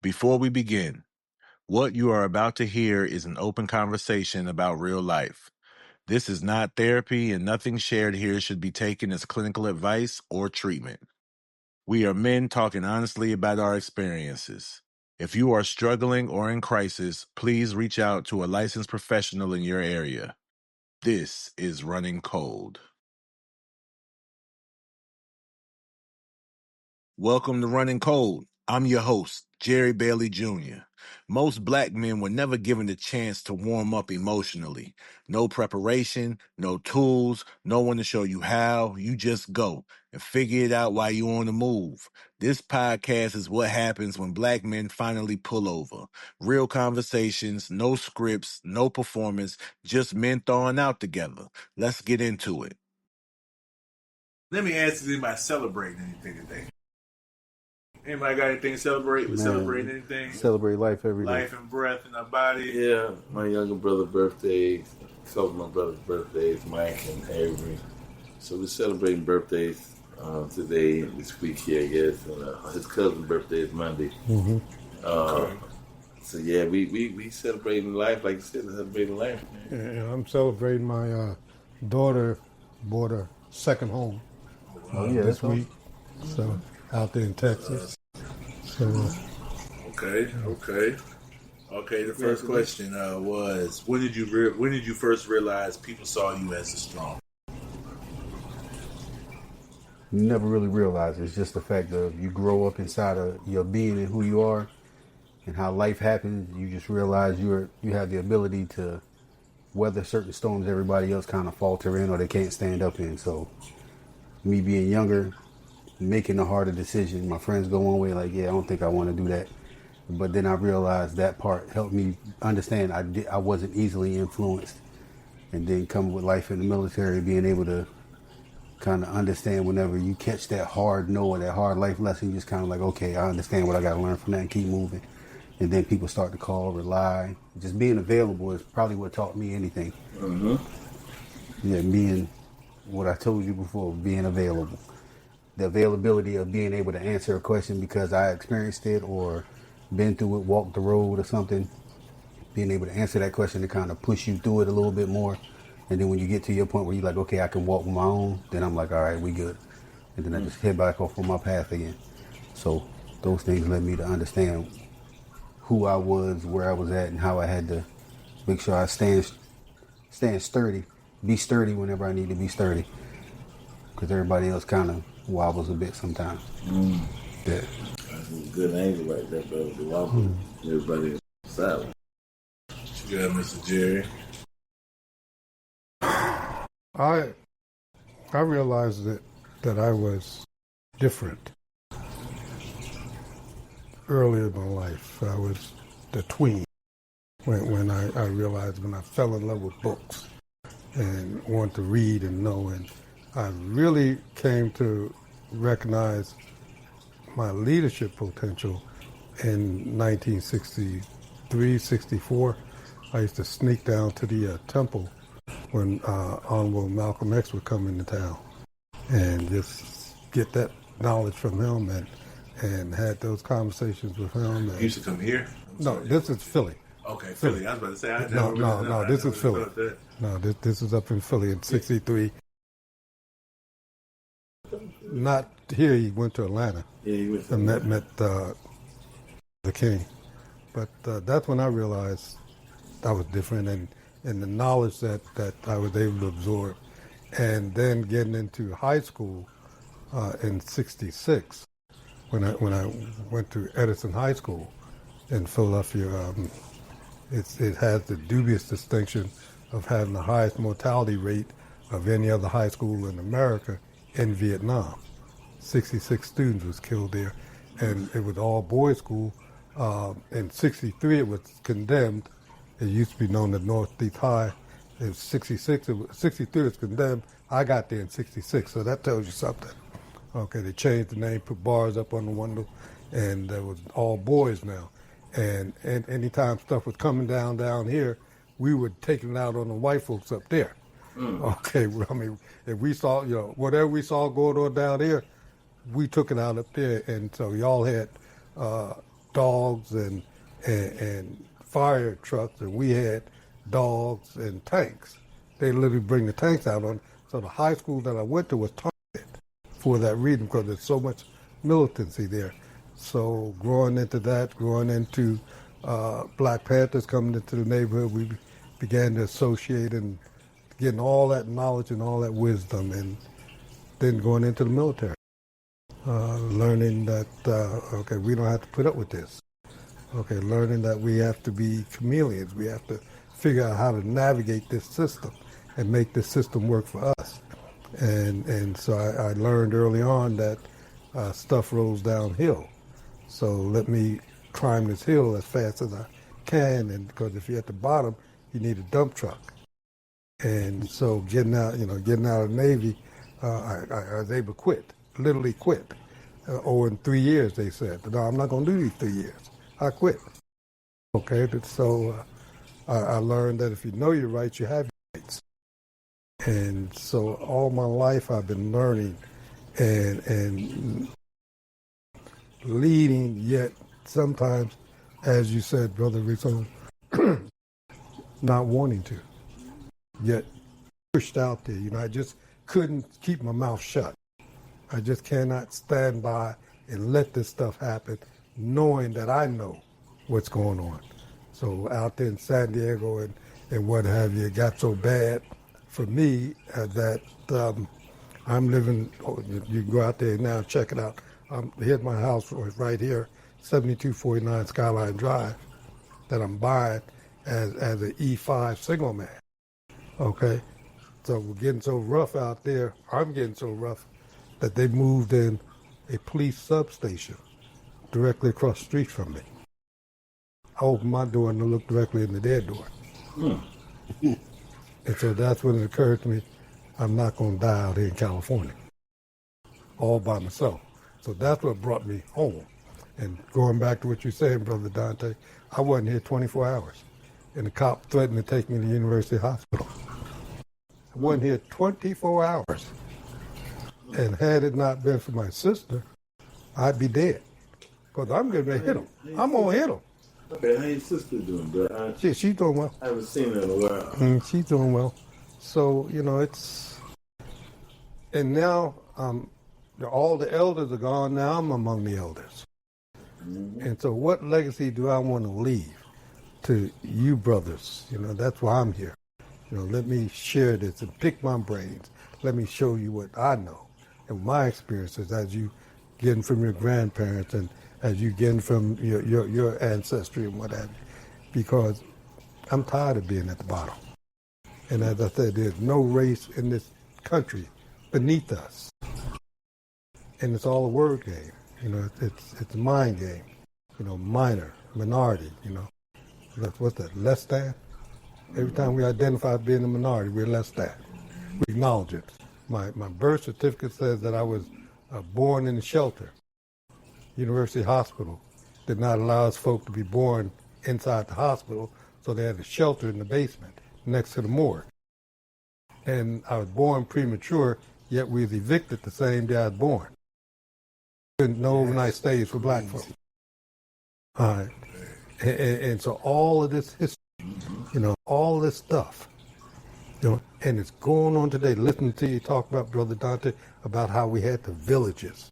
Before we begin, what you are about to hear is an open conversation about real life. This is not therapy, and nothing shared here should be taken as clinical advice or treatment. We are men talking honestly about our experiences. If you are struggling or in crisis, please reach out to a licensed professional in your area. This is Running Cold. Welcome to Running Cold. I'm your host, Jerry Bailey Jr. Most black men were never given the chance to warm up emotionally. No preparation, no tools, no one to show you how. You just go and figure it out while you're on the move. This podcast is what happens when black men finally pull over. Real conversations, no scripts, no performance, just men thawing out together. Let's get into it. Let me ask you, anybody celebrating anything today? Anybody got anything to celebrate? We celebrating anything? Celebrate life every day. Life and breath in our body. Yeah, my younger brother's birthday, a couple of my brother's birthdays, Mike and Avery. So we're celebrating birthdays today, this week here, I guess. And, his cousin's birthday is Monday. Mm-hmm. So yeah, we celebrating life, like you said, celebrating life. And I'm celebrating my daughter bought a second home this week. So out there in Texas. Okay. The first question was, when did you first realize people saw you as a strong? You never really realize it. It's just the fact of you grow up inside of your being and who you are and how life happens. You just realize you have the ability to weather certain storms everybody else kind of falter in or they can't stand up in. So me being younger, making a harder decision. My friends go one way, like, yeah, I don't think I want to do that. But then I realized that part helped me understand I wasn't easily influenced. And then coming with life in the military, being able to kind of understand whenever you catch that hard no or that hard life lesson, you just kind of like, okay, I understand what I got to learn from that and keep moving. And then people start to call, rely. Just being available is probably what taught me anything. Mm-hmm. Yeah, being what I told you before, being available. The availability of being able to answer a question because I experienced it or been through it, walked the road or something, being able to answer that question to kind of push you through it a little bit more. And then when you get to your point where you're like, okay, I can walk on my own, then I'm like, all right, we good. And then I just head back off on my path again. So those things led me to understand who I was, where I was at, and how I had to make sure I stand sturdy, be sturdy whenever I need to be sturdy. Because everybody else kind of wobbles a bit sometimes. Yeah. That's a good angle right there, bro. The wobble, everybody is silent. You got Mr. Jerry. I realized that I was different early in my life. I was the tween when I realized when I fell in love with books and wanted to read and know, and I really came to recognize my leadership potential in 1963, 64. I used to sneak down to the temple when Honorable Malcolm X would come into town and just get that knowledge from him and had those conversations with him. You used to come here? No, this is Philly. Okay, Philly. I was about to say, this is Philly. No, this is up in Philly in 63. Not here, he went to Atlanta. Yeah, he went to and met the king. But that's when I realized I was different and the knowledge that I was able to absorb. And then getting into high school in 66, when I went to Edison High School in Philadelphia, it has the dubious distinction of having the highest mortality rate of any other high school in America in Vietnam. 66 students was killed there, and it was all boys school. In 63 it was condemned. It used to be known as Northeast High. In 66, 63 was condemned. I got there in 66, so that tells you something. Okay, they changed the name, put bars up on the window, and it was all boys now. And anytime stuff was coming down here, we were taking it out on the white folks up there. Okay, I mean, if we saw, whatever we saw going on down here, we took it out up there. And so y'all had Dawg dogs and fire trucks, and we had dogs and tanks. They literally bring the tanks out on. So the high school that I went to was targeted for that reason because there's so much militancy there. So growing into that, growing into Black Panthers coming into the neighborhood, we began to associate and getting all that knowledge and all that wisdom, and then going into the military, learning that, okay, we don't have to put up with this. Okay, learning that we have to be chameleons. We have to figure out how to navigate this system and make this system work for us. And so I learned early on that stuff rolls downhill. So let me climb this hill as fast as I can, and because if you're at the bottom, you need a dump truck. And so getting out of the Navy, I was able to quit, literally quit. In 3 years, they said, no, I'm not going to do these 3 years. I quit. Okay, so I learned that if you know your rights, you have your rights. And so all my life I've been learning and leading, yet sometimes, as you said, Brother Rouzan, not wanting to, yet pushed out there. I just couldn't keep my mouth shut. I just cannot stand by and let this stuff happen, knowing that I know what's going on. So out there in San Diego and what have you, it got so bad for me that I'm living, you can go out there now and check it out. Here's my house right here, 7249 Skyline Drive, that I'm buying as an E5 single man. Okay? So we're getting so rough out there, I'm getting so rough that they moved in a police substation directly across the street from me. I opened my door and I looked directly in their door. And so that's when it occurred to me, I'm not going to die out here in California, all by myself. So that's what brought me home. And going back to what you're saying, Brother Dante, I wasn't here 24 hours. And the cop threatened to take me to the University Hospital. I wasn't here 24 hours. And had it not been for my sister, I'd be dead. Because I'm going to hit him. I'm going to hit him. Okay, how your sister doing, bro? She's doing well. I haven't seen her in a while. She's doing well. So, it's... And now, all the elders are gone. Now I'm among the elders. Mm-hmm. And so what legacy do I want to leave to you brothers? That's why I'm here. Let me share this and pick my brains. Let me show you what I know and my experiences as you getting from your grandparents and as you getting from your ancestry and what have you. Because I'm tired of being at the bottom. And as I said, there's no race in this country beneath us. And it's all a word game. It's a mind game. Minor, minority, what's that, less than? Every time we identify as being a minority, we're less than. We acknowledge it. My birth certificate says that I was born in a shelter. University Hospital did not allow us folk to be born inside the hospital, so they had a shelter in the basement next to the morgue. And I was born premature, yet we was evicted the same day I was born. No overnight stays for black folks. All right. And so all of this history, all this stuff, and it's going on today. Listening to you talk about, Brother Dante, about how we had the villages,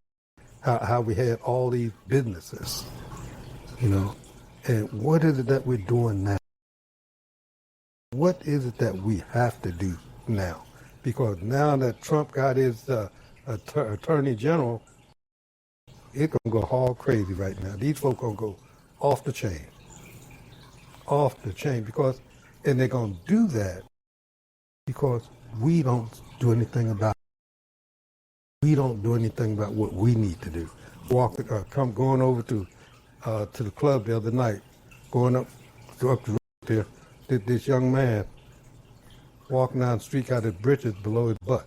how we had all these businesses, and what is it that we're doing now? What is it that we have to do now? Because now that Trump got his attorney general, it's going to go hog crazy right now. These folk going to go off the chain, because, and they're going to do that because we don't do anything about it. We don't do anything about what we need to do. Going over to the club the other night, going up the road there, this young man walking down the street got his britches below his butt.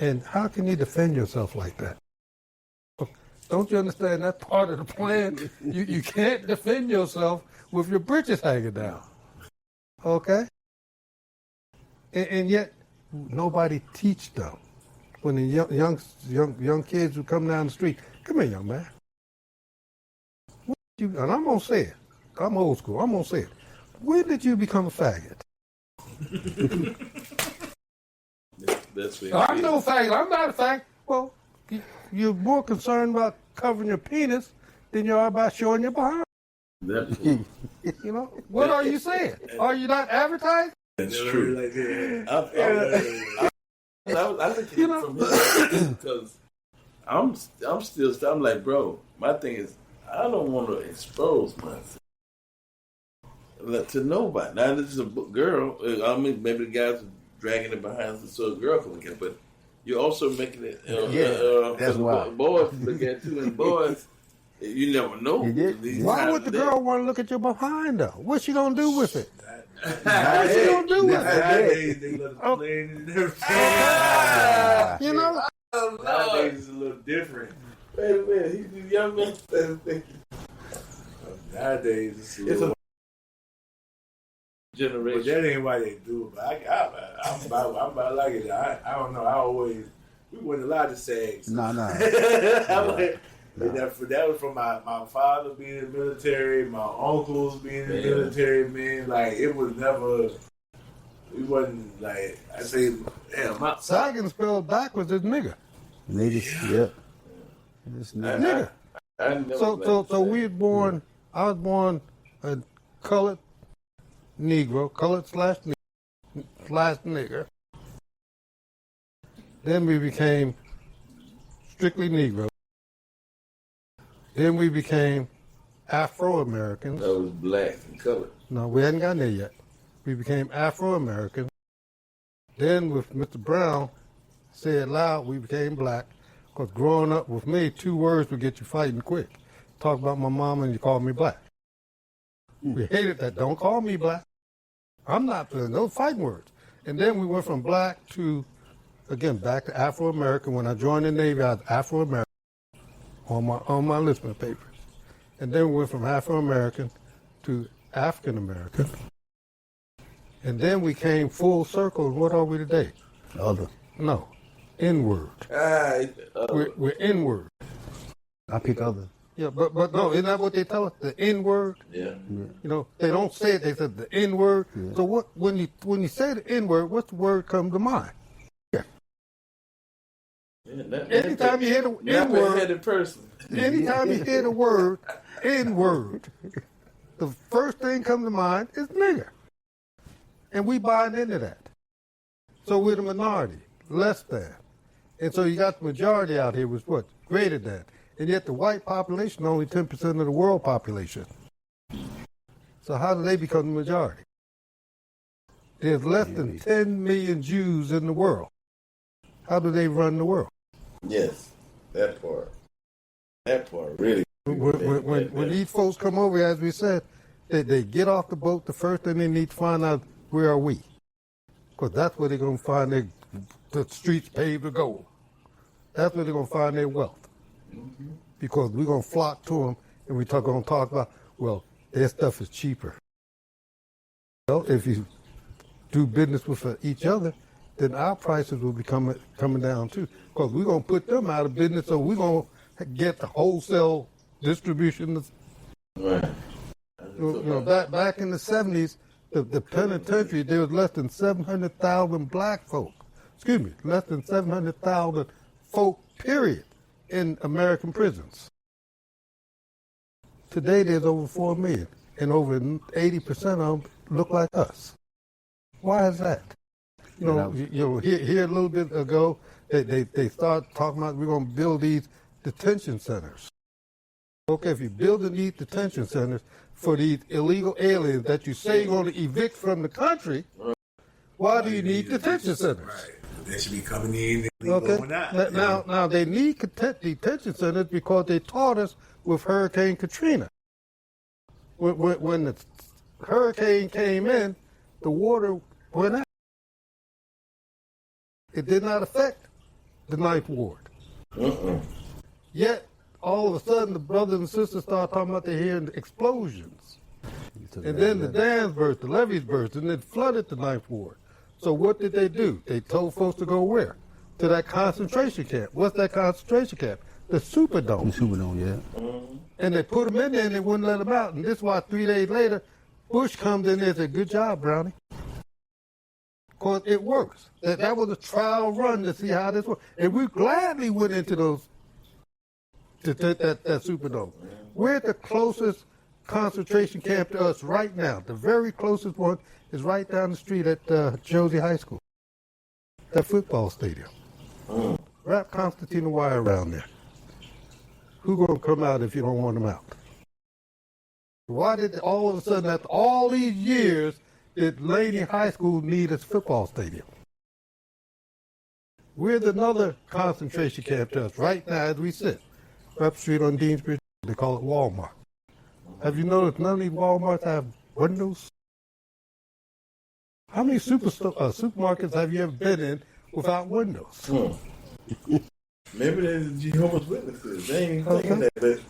And how can you defend yourself like that? Don't you understand that's part of the plan? You can't defend yourself with your britches hanging down. Okay? And yet nobody teach them. When the young kids would come down the street, come here, young man. and I'm going to say it. I'm old school. I'm going to say it. When did you become a faggot? That's what I'm no faggot. I'm not a faggot. Well, you're more concerned about covering your penis than you are about showing your behind. you know, what are you saying? Are you not advertising? That's true. I look at it from his because I'm like, bro, my thing is, I don't want to expose myself to nobody. Now, this is a girl. I mean, maybe the guys are dragging it behind so a girl can look at it, but you're also making it, that's why. Boys look at you, and boys, you never know. Why would the girl want to look at your behind, though? What's she going to do with it? What's she going to do with it? Nowadays, they let us play it and everything. You know? Nowadays, it's a little different. Wait a minute, he's a young man. Nowadays, it's a little generation. But that ain't why they do it. But I'm about like it. I don't know. We weren't allowed to sex. No. That was from my father being in the military, my uncles being in the military, man. Like, it was never, we wasn't like, I say, damn, Sagging spelled backwards is nigga. Niggas, yeah. It's nigga. So we was born, I was born a colored Negro, colored slash nigger. Then we became strictly Negro. Then we became Afro-Americans. That was black and colored. No, we hadn't gotten there yet. We became Afro-Americans. Then with Mr. Brown, say it loud, we became black. Because growing up with me, 2 words would get you fighting quick. Talk about my mama and you call me black. We hated that. Don't call me black. I'm not feeling those fighting words. And then we went from black to, again, back to Afro-American. When I joined the Navy, I was Afro-American on my enlistment papers. And then we went from Afro-American to African-American. And then we came full circle. And what are we today? Other. No. N-word. We're N-word. I pick other. Yeah, but no, isn't that what they tell us? The N-word? Yeah. You know, they don't say it, they said the N-word. Yeah. So what when you say the N-word, what's the word come to mind? Yeah. Anytime you hear the N-word, anytime you hear the word N-word, the first thing comes to mind is nigger. And we buying into that. So we're the minority, less than. And so you got the majority out here was what? Greater than. And yet the white population only 10% of the world population. So how do they become the majority? There's less than 10 million Jews in the world. How do they run the world? Yes, that part. That part, really. When these folks come over, as we said, they get off the boat, the first thing they need to find out, where are we? Because that's where they're going to find the streets paved with gold. That's where they're going to find their wealth. Mm-hmm. Because we're going to flock to them, and we're going to talk about, well, their stuff is cheaper. Well, if you do business with each other, then our prices will be coming down too. Because we're going to put them out of business, so we're going to get the wholesale distribution. Right. You know, back in the 70s, the penitentiary, there was less than 700,000 black folk. Excuse me, less than 700,000 folk, period, in American prisons. Today, there's over 4 million, and over 80% of them look like us. Why is that? You know, here a little bit ago, they started talking about we're going to build these detention centers. Okay, if you're building these detention centers for these illegal aliens that you say you're going to evict from the country, why do you need detention centers? Right. They should be coming in and going out. Now they need detention centers because they taught us with Hurricane Katrina. When the hurricane came in, the water went out. It did not affect the Ninth Ward. Yet, all of a sudden, the brothers and sisters start talking about they're hearing explosions. And then the dams burst, the levees burst, and it flooded the Ninth Ward. So what did they do? They told folks to go where? To that concentration camp. What's that concentration camp? the Superdome. The Superdome, yeah. And they put him in there and they wouldn't let him out. And this is why 3 days later, Bush comes in there and said, good job, Brownie. Because it works. That was a trial run to see how this works. And we gladly went into those, that Superdome. We're at the closest concentration camp to us right now. The very closest one is right down the street at Josie High School. That football stadium. Wrap concertina wire around there. Who's going to come out if you don't want them out? Why did all of a sudden, after all these years, did Laney High School need a football stadium? We're at another concentration camp to us right now as we sit. Up the street on Deansbridge, they call it Walmart. Have you noticed none of these Walmarts have windows? How many supermarkets have you ever been in without windows? Maybe they're the Jehovah's Witnesses. They ain't thinking that, but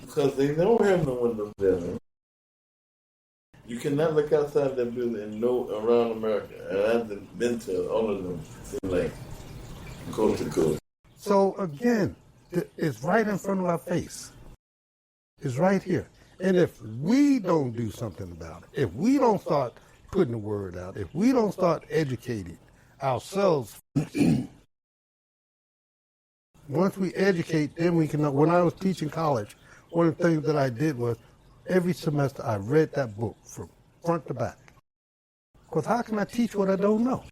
because they don't have no windows there, man. You cannot look outside that building and know around America. And I've been to all of them, like coast to coast. So again, it's right in front of our face. It's right here. And if we don't do something about it, if we don't start putting the word out, if we don't start educating ourselves, once we educate, then we can know. When I was teaching college, one of the things that I did was every semester I read that book from front to back. Because how can I teach what I don't know?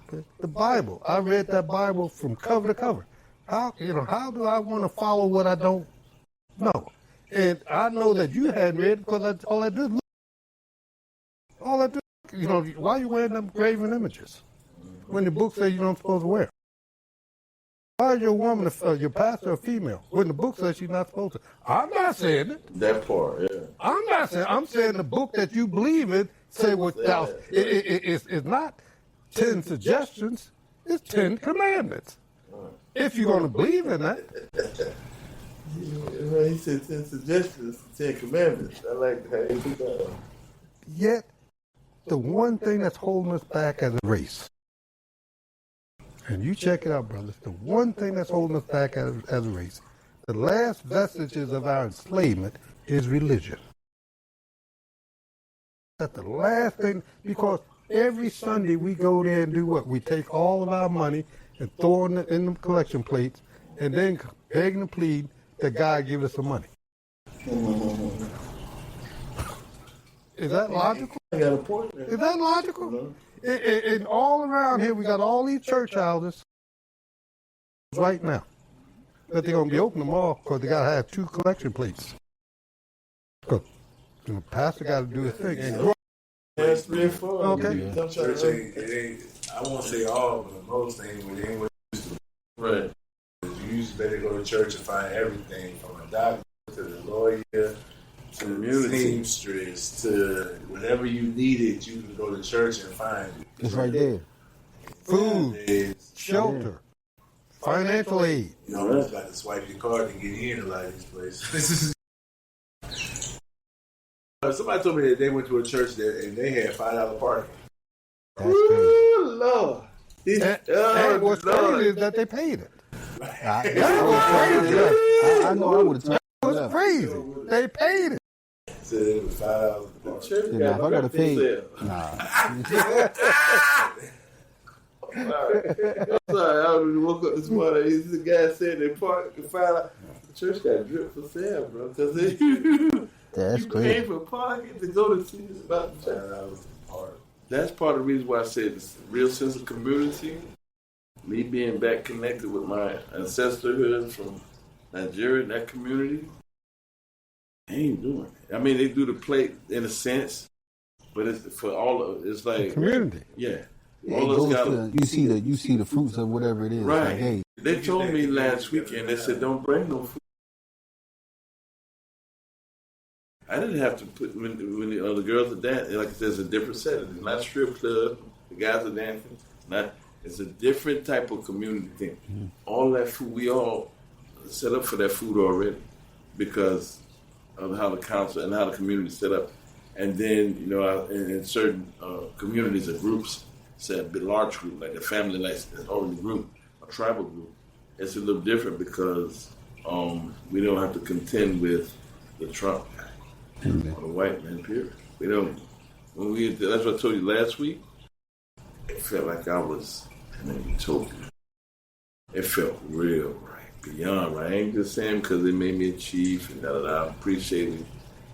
Okay? The Bible, I read that Bible from cover to cover. How do I want to follow what I don't know? And I know that you hadn't read it because all I did, why are you wearing them graven images when the book says you're not supposed to wear? Why is your woman, your pastor, a female when the book says she's not supposed to? I'm not saying it. That part, yeah. I'm not saying. I'm saying the book that you believe in say without. It's not 10 suggestions. It's 10 commandments. If you're going to believe in that. He said 10 suggestions, 10 commandments. I like how you put that on. Yet, the one thing that's holding us back as a race, and you check it out, brothers, the one thing that's holding us back as a race, the last vestiges of our enslavement is religion. That's the last thing, because every Sunday we go there and do what? We take all of our money and throw it in the collection plates and then beg and plead that God give us some money. Is that logical? I got a point there. Is that logical? And all around here, we got all these church houses right now that they're going to be open tomorrow because they got to have 2 collection plates. Because the pastor got to do his thing. And That's 3 and 4. Okay. Church ain't, I won't say all, but most things, but it ain't what it used to be. Right. You used to better go to church and find everything from a doctor to the lawyer to the seamstress to whatever you needed. You can go to church and find it. It's right there. food, shelter, financial aid. You know, you got to swipe your card to get in a lot of these places. Somebody told me that they went to a church there and they had $5 parking. Ooh, Lord. And what's crazy is that they paid it. I know I would have turned It was crazy. They paid it. So it was $5. If I got to pay, I'm sorry, I woke up this morning. The guy said they parked and found out the church got drip for sale, bro. Because that's you crazy. pay for parking to go to see about the church. That's part of the reason why I said this real sense of community. Me being back connected with my ancestorhood from Nigeria, that community, they ain't doing it. I mean, they do the plate in a sense, but it's for all of it's like The community. Yeah. Yeah, All it us goes got to, you see the fruits of whatever it is. right. Like, hey, They told me last weekend, they said, don't bring no food. I didn't have to put, when the girls are dancing, like I said, it's a different setting. It's not strip club, the guys are dancing. It's a different type of community thing. Mm-hmm. All that food, we all set up for that food already because of how the council and how the community set up. And then, you know, in certain communities or groups, say a large group, like a family, like already group, a tribal group, it's a little different because we don't have to contend with the Trump guy or the white man, period. We don't. That's what I told you last week. It felt like I was in utopia. It felt real right, beyond right. I ain't just saying because they made me a chief and I appreciate it.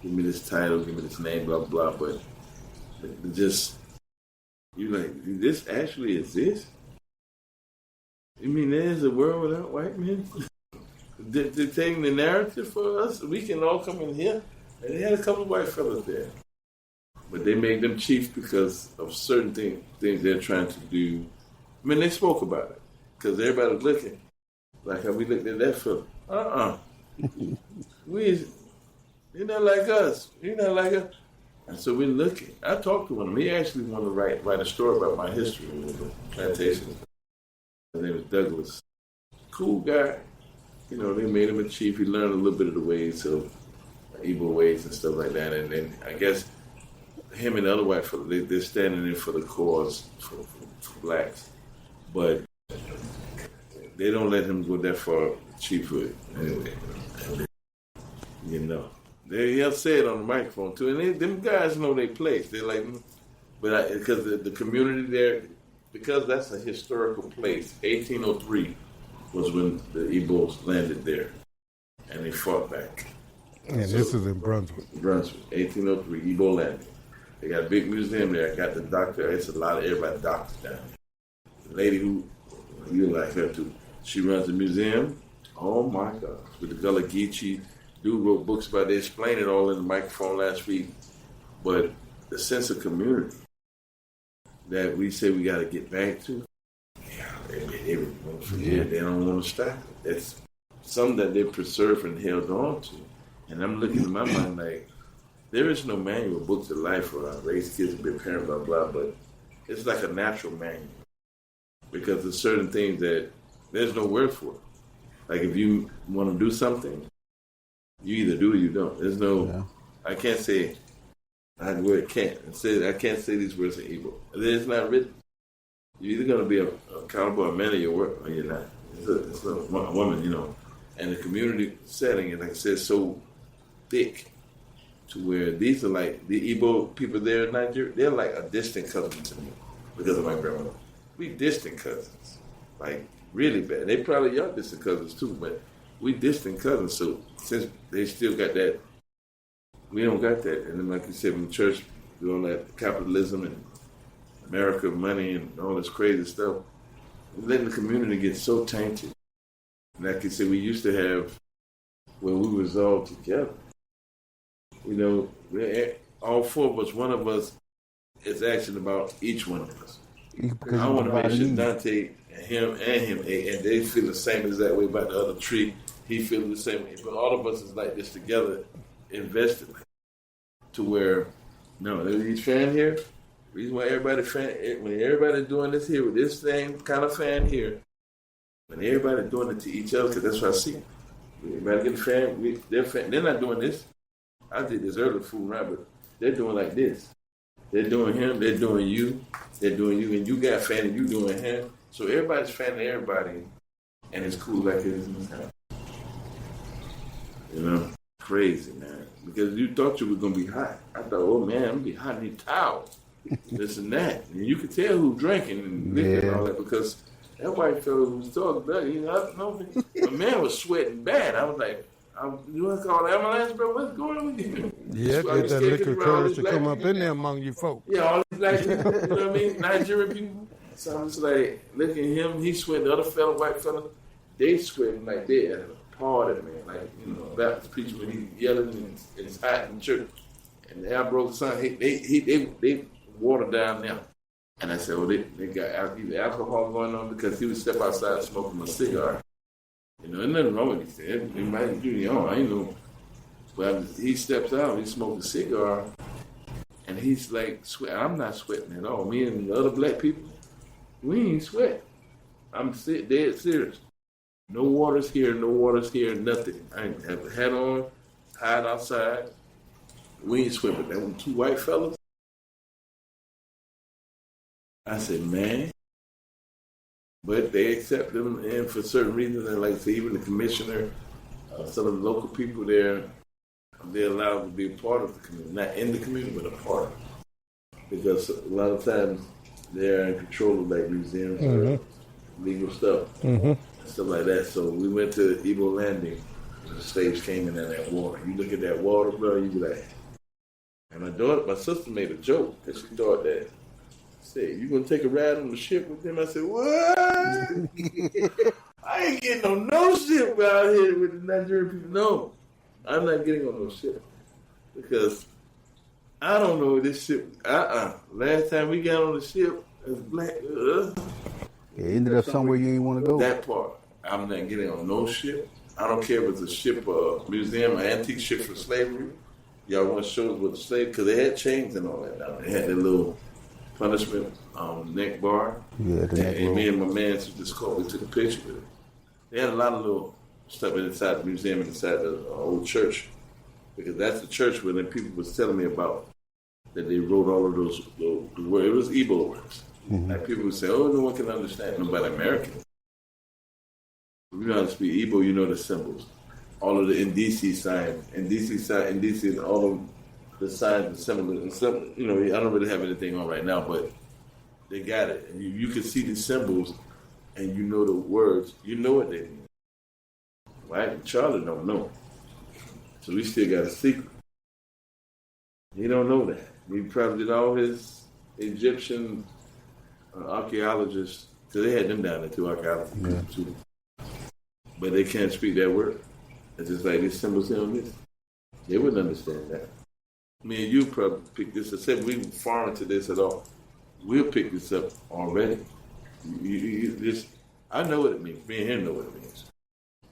Give me this title, give me this name, blah, blah, but just, you like, this actually exists? You mean there's a world without white men? They're taking the narrative for us? We can all come in here? And they had a couple of white fellas there. But they made them chiefs because of certain things they're trying to do. I mean, they spoke about it because everybody was looking like how we looked at that fella. You're not like us. You're not like us. And so we're looking. I talked to him. He actually wanted to write a story about my history with the plantation. His name was Douglas. Cool guy. You know, they made him a chief. He learned a little bit of the ways of evil ways and stuff like that. And then I guess him and the other white fellow, they're standing in for the cause for blacks. But they don't let him go that far chief with anyway. You know. He'll say it on the microphone too. And them guys know their place. They're like, because the community there, because that's a historical place. 1803 was when the Igbos landed there. And they fought back. And this is in Brunswick. Brunswick, 1803, Igbo landing. They got a big museum there. I got the doctor. It's a lot of everybody doctors down. The lady who, you like her too, she runs the museum. Oh my God. With the Gullah Geechee, dude wrote books about it. They explained it all in the microphone last week. But the sense of community that we say we got to get back to, they won't forget. They don't want to stop it. It's something that they preserved and held on to. And I'm looking in my mind like, there is no manual book to life for raise kids and be a parent, blah, blah, but it's like a natural manual. Because there's certain things that there's no word for it. Like if you want to do something, you either do or you don't. There's no, I can't say, I can't. I can't say these words in Igbo. It's not written. You're either going to be accountable a man of your work or you're not. It's a woman, you know. And the community setting, like I said, so thick to where these are like, the Igbo people there in Nigeria, they're like a distant cousin to me because of my grandmother. We distant cousins, like really bad. They probably y'all distant cousins too, but we distant cousins. So since they still got that, we don't got that. And then like you said, when the church doing that capitalism and America money and all this crazy stuff, letting the community get so tainted. Like I said, we used to have when we was all together. You know, all four of us, one of us is asking about each one of us. I want to make sure Dante and him, and they feel the same exact way about the other tree. He feels the same way. But all of us is like this together, invested to where, no, there's each fan here. The reason why when everybody's doing this here with this same kind of fan here, when everybody's doing it to each other, because that's what I see. Everybody get a fan, they're not doing this. I did this earlier, fool around, but they're doing like this. They're doing him, they're doing you, and you got fan and you doing him. So everybody's fanning everybody, and it's cool like it is in this house. You know, crazy, man. Because you thought you were going to be hot. I thought, oh, man, I'm going to be hot in these towels, this and that. And you could tell who's drinking and liquor and all that because that white fellow who was talking about it, you know, the man was sweating bad. I was like, you want to call the ambulance, bro? What's going on with you? Yeah, get that liquor courage to come up in there among you folks. Yeah, all these black people, you know what I mean? Nigerian people. So I was like, look at him, he sweating. The other fellow, white fellow, they sweating like they at a party, man. Like, you know, Baptist preacher when he yelling and it's hot in church. And the broke son, they watered down there. And I said, oh, they got either alcohol going on because he would step outside smoking a cigar. You know, there's nothing wrong with these things. It might do your own, I ain't know. But he steps out, he smokes a cigar, and he's like, I'm not sweating at all. Me and the other black people, we ain't sweating. I'm dead serious. No water's here, nothing. I ain't have a hat on, hide outside. We ain't sweating. There were two white fellas. I said, man, But they accept them, and for certain reasons, and like I say, even the commissioner, some of the local people there, they're allowed to be a part of the community, not in the community, but a part. Because a lot of times they're in control of like museums or legal stuff, and stuff like that. So we went to Igbo Landing. The slaves came in that water. You look at that water, bro, you be like. And my sister made a joke because she thought that. Said, "You gonna take a ride on the ship with them?" I said, "What? I ain't getting on no ship out here with the Nigerian people. No, I'm not getting on no ship because I don't know this ship. Last time we got on the ship as black, it ended up somewhere you didn't want to go. That part, I'm not getting on no ship. I don't care if it's a ship, museum, an antique ship for slavery. Y'all want to show us what the slave because they had chains and all that. Now they had their little punishment neck bar. Yeah, the neck and me and my man just called. We took a picture with it. They had a lot of little stuff inside the museum, inside the old church, because that's the church where the people was telling me about that they wrote all of those words. It was Igbo words. Like people would say, "Oh, no one can understand." Nobody American. If you know how to speak Igbo, you know the symbols. All of the NDC signs, NDC, all of the signs and symbols. And some, you know, I don't really have anything on right now, but they got it. And you can see the symbols, and you know the words. You know what they mean. Right? Charlie don't know. So we still got a secret. He don't know that. He probably did all his Egyptian archaeologists, because they had them down there too, archaeologists too. But they can't speak that word. It's just like these symbols here on this. They wouldn't understand that. Me and you probably pick this up. Say we foreign to this at all. We'll pick this up already. I know what it means. Me and him know what it means.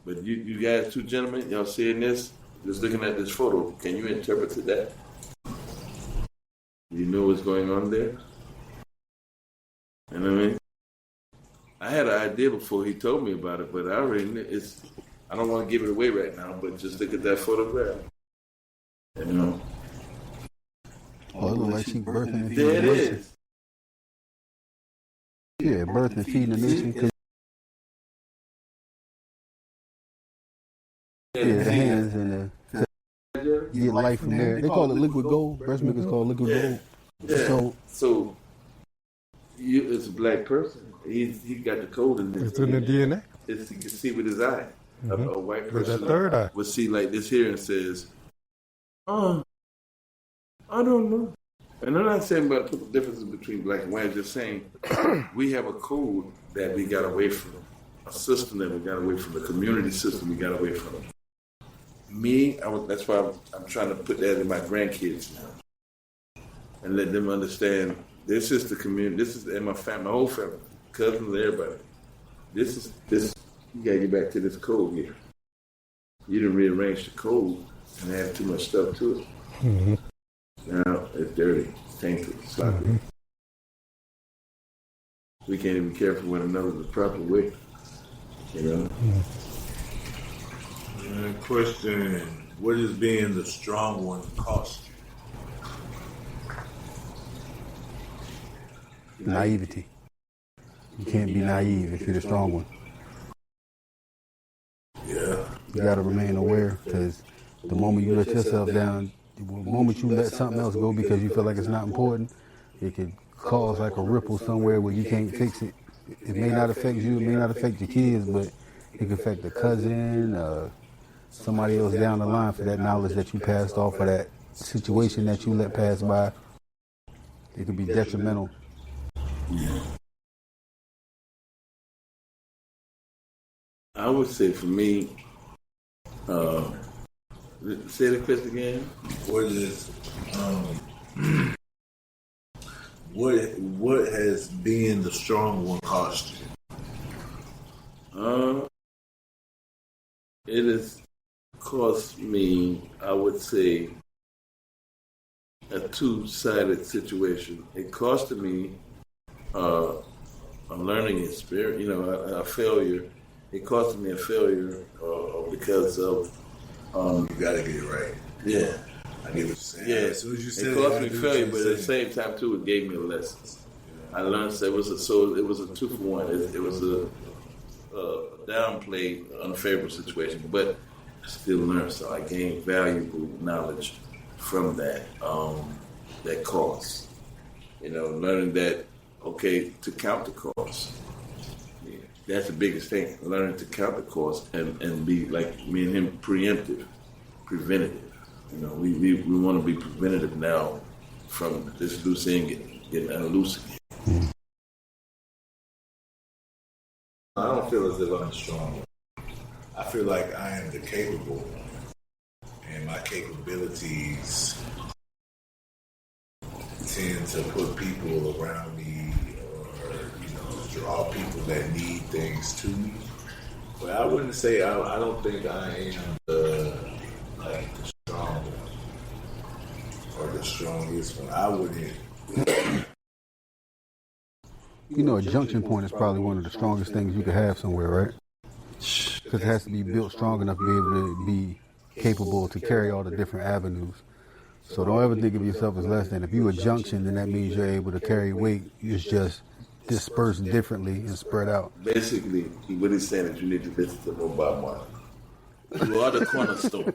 But you guys, two gentlemen, y'all seeing this? Just looking at this photo, can you interpret that? You know what's going on there? You know what I mean? I had an idea before he told me about it, but I already knew I don't want to give it away right now, but just look at that photograph. You know? Oh, it looks like she's birthing and feeding There it is. Yeah, birthing and feeding the nation. Yeah, the hands and the get life from there. They call it liquid gold. Breast milk is called liquid gold. Yeah. So it's a black person. He got the code in this. It's in the DNA. You can see with his eye. A white person With that third eye will see like this here and says, "Oh, I don't know." And I'm not saying about the differences between black and white. I'm just saying we have a code that we got away from, a system that we got away from, a community system we got away from. That's why I'm trying to put that in my grandkids now and let them understand this is the community. This is in my family, my whole family, cousins, everybody. This. You gotta get back to this code here. You didn't rearrange the code and add too much stuff to it. Mm-hmm. Now it's dirty, it's tainted, it's sloppy. Mm-hmm. We can't even care for one another the proper way. You know? Question, what is being the strong one cost you? Naivety. You can't be naive if you're the strong one. Yeah. You got to remain aware, because the moment you let yourself down, the moment you let something else go because you feel like it's not important, it could cause like a ripple somewhere where you can't fix it. It may not affect you, it may not affect your kids, but it could affect a cousin, somebody else down the line for that knowledge that you passed off, for that situation that you let pass by. It could be detrimental. Yeah. I would say for me, say the question again. What is what has being the strong one cost you? It has cost me, I would say, a two-sided situation. It costed me a learning experience, a failure. It costed me a failure because of... you gotta get it right. Yeah. I get what you're saying. Yeah. As soon as you said it cost me failure, but at the same time, too, it gave me a lesson. I learned that it was a 2-for-1. It was a downplay, unfavorable situation, but I still learned. So I gained valuable knowledge from that cost. Learning that to count the cost. Yeah, that's the biggest thing. Learning to count the cost and be like me and him, preventative. We want to be preventative now from this loose end getting unloose again. I don't feel as if I'm strong. I feel like I am the capable, and my capabilities tend to put people around me or, draw people that need things to me. But I wouldn't say, I don't think I am the strong one or the strongest one. I wouldn't. A junction point is probably one of the strongest things you could have somewhere, right? Because it has to be built strong enough to be able to be capable to carry all the different avenues. So don't ever think of yourself as less than. If you're a junction, then that means you're able to carry weight. It's just dispersed differently and spread out. Basically, what he's saying is you need to listen to more Bob Marley. You are the cornerstone.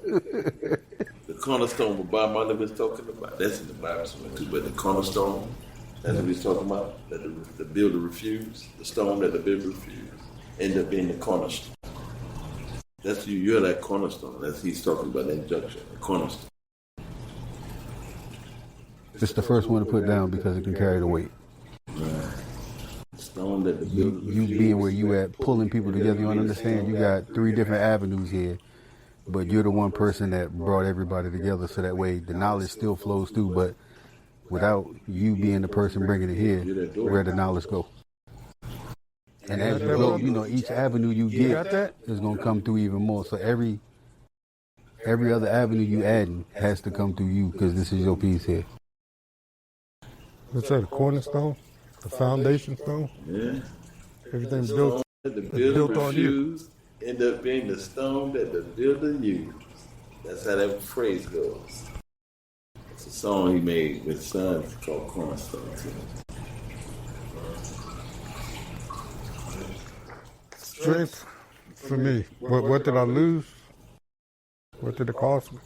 The cornerstone what Bob Marley was talking about. That's in the Bible too. But the cornerstone, that's what he's talking about. That the builder refused. The stone that the builder refused ended up being the cornerstone. That's you. You're that cornerstone. That's he's talking about that junction, the cornerstone. It's the first one to put down because it can carry the weight. Right. Stone that the builder you being where you at, pulling people together. You don't understand. You got 3 different avenues here, but you're the one person that brought everybody together, so that way the knowledge still flows through. But without you being the person bringing it here, where the knowledge go? And as you go, each avenue you get is going to come through even more. So every other avenue you add has to come through you because this is your piece here. What's that, the cornerstone? The foundation stone? Yeah. Everything built on you. End up being the stone that the builder used. That's how that phrase goes. It's a song he made with sons called Cornerstone. Strength for me. What did I lose? What did it cost me?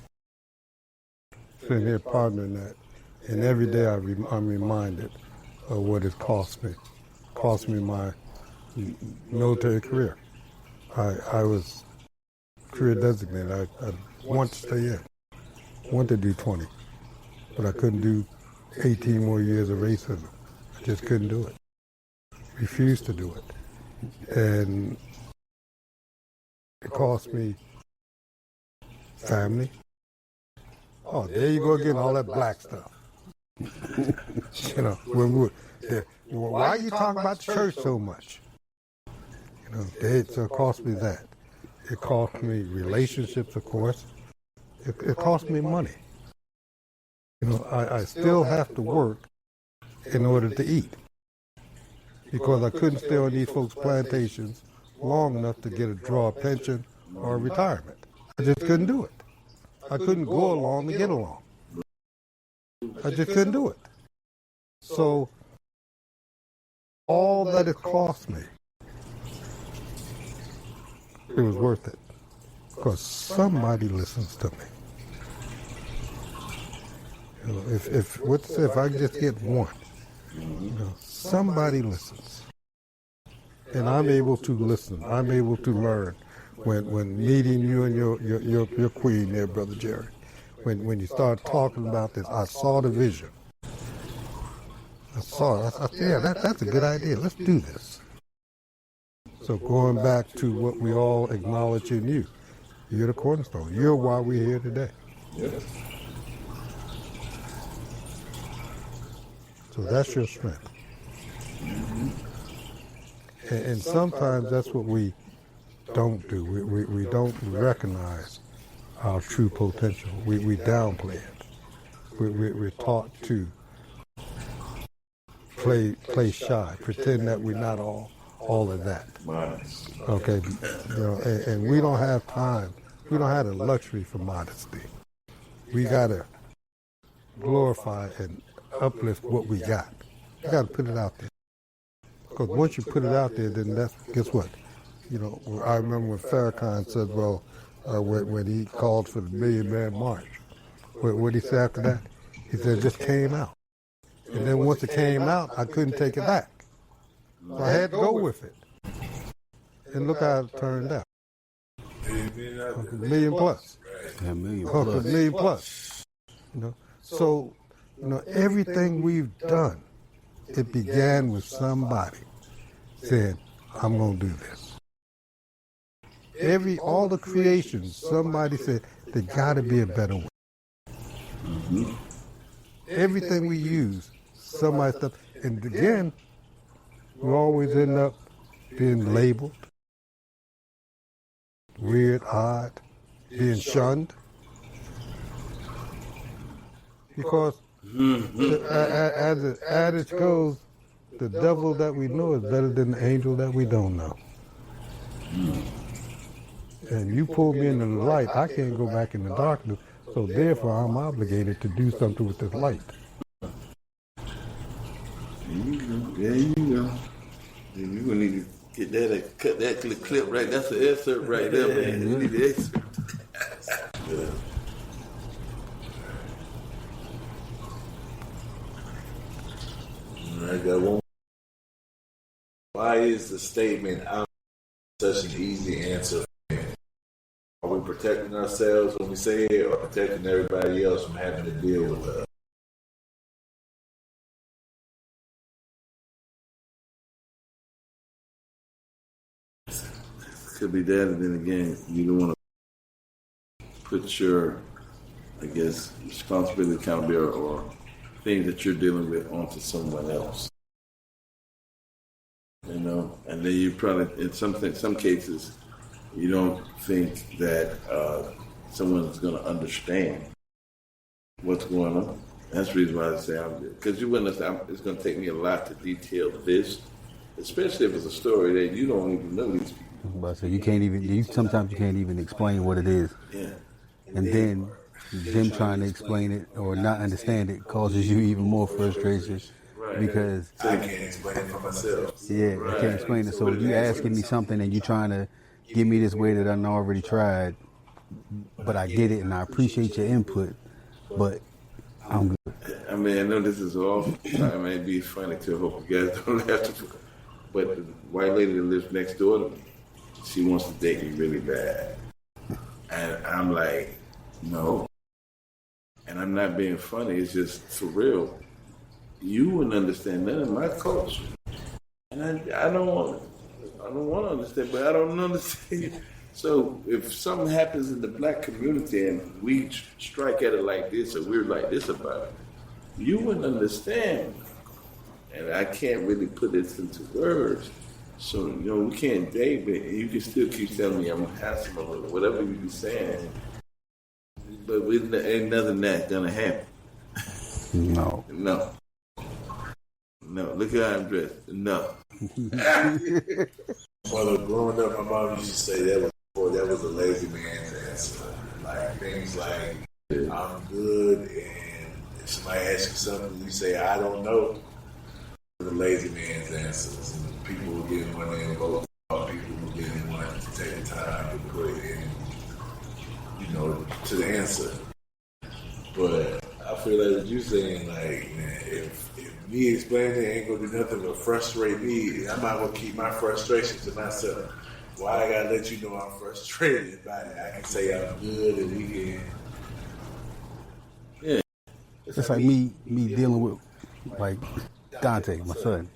Sitting here pondering that. And every day I'm reminded of what it cost me. It cost me my military career. I was career designated. I wanted to stay in. Wanted to do 20. But I couldn't do 18 more years of racism. I just couldn't do it. Refused to do it. And it cost me family. Oh, there you go again, all that black stuff. Why are you talking about the church so much? It cost me that. It cost me relationships, of course. It cost me money. I still have to work in order to eat because I couldn't stay on these folks' plantations long enough to draw a pension or a retirement. I just couldn't do it. I couldn't go along to get along. I just couldn't do it. So all that it cost me, it was worth it because somebody listens to me. If I just get one, somebody listens, and I'm able to listen. I'm able to learn when meeting you and your queen there, Brother Jerry. When you start talking about this, I saw the vision. I saw it. I said, yeah, that's a good idea. Let's do this. So going back to what we all acknowledge in you, you're the cornerstone. You're why we're here today. Yes. So that's your strength. And sometimes that's what we don't do. We don't recognize our true potential. We downplay it. We're taught to play shy, pretend that we're not all of that. Okay, and we don't have time. We don't have the luxury for modesty. We gotta glorify and uplift what we got. We gotta put it out there. Because once you put it out there, then that's, guess what? You know, I remember when Farrakhan said, well, when he called for the Million Man March, what did he say after that? He said, it just came out. And then once it came out, I couldn't take it back. So I had to go with it. And look how it turned out. A million plus. A million A plus. million plus. You know, so, you know, everything we've done, it began with somebody saying, I'm going to do this. All the creations, somebody said, there got to be a better way. Mm-hmm. Everything we use, somebody stuff. And again, we always end up being labeled, weird, odd, being shunned. Because as the adage goes, the devil that we know is better than the angel that we don't know. And you pull me into the light, I can't go back in the darkness, so therefore I'm obligated to do something with this light. There you go. You're going to need to get that, cut that clip right. That's an excerpt right there, man. You need the excerpt. Yeah. I got one. Why is the statement "I'm" such an easy answer? Are we protecting ourselves when we say it, or protecting everybody else from having to deal with us? Could be that, and then again, you don't want to put your, I guess, responsibility, accountability, or things that you're dealing with onto someone else. You know, and then you probably, in some cases, you don't think that someone's going to understand what's going on. That's the reason why I say I'm good. Because you wouldn't understand, it's going to take me a lot to detail this, especially if it's a story that you don't even know these people. So you can't even, sometimes you can't even explain what it is. Yeah. And then them trying to explain it or not understand it causes you even more frustration. Right. Because I can't explain it for myself. yeah, I can't explain it. So you asking me something and you trying to give me this way that I already tried, but I get it and I appreciate your input, but I'm good. I mean, I know this is off. It may be funny too. I hope you guys don't have to. But the white lady that lives next door to me, she wants to date me really bad. And I'm like, no. And I'm not being funny. It's just for real. You wouldn't understand none of my culture. And I don't want to understand, but I don't understand. So if something happens in the black community and we strike at it like this or we're like this about it, you wouldn't understand. And I can't really put this into words. So, you know, we can't date, but you can still keep telling me I'm handsome or whatever you be saying. But ain't nothing that's gonna happen. No. No. Look how I'm dressed. No. Well, growing up, my mom used to say that was a lazy man's answer. Like things like, I'm good, and if somebody asks you something, you say, I don't know. The lazy man's answers. And people who didn't want to involve, people who didn't want to take the time to put in, to the answer. But I feel like what you're saying, like, man, if me explaining it ain't gonna do nothing but frustrate me, I might well keep my frustration to myself. Why I gotta let you know I'm frustrated by it? I can say I'm good and we can. Yeah. It's like me dealing with, like, Dante, my son.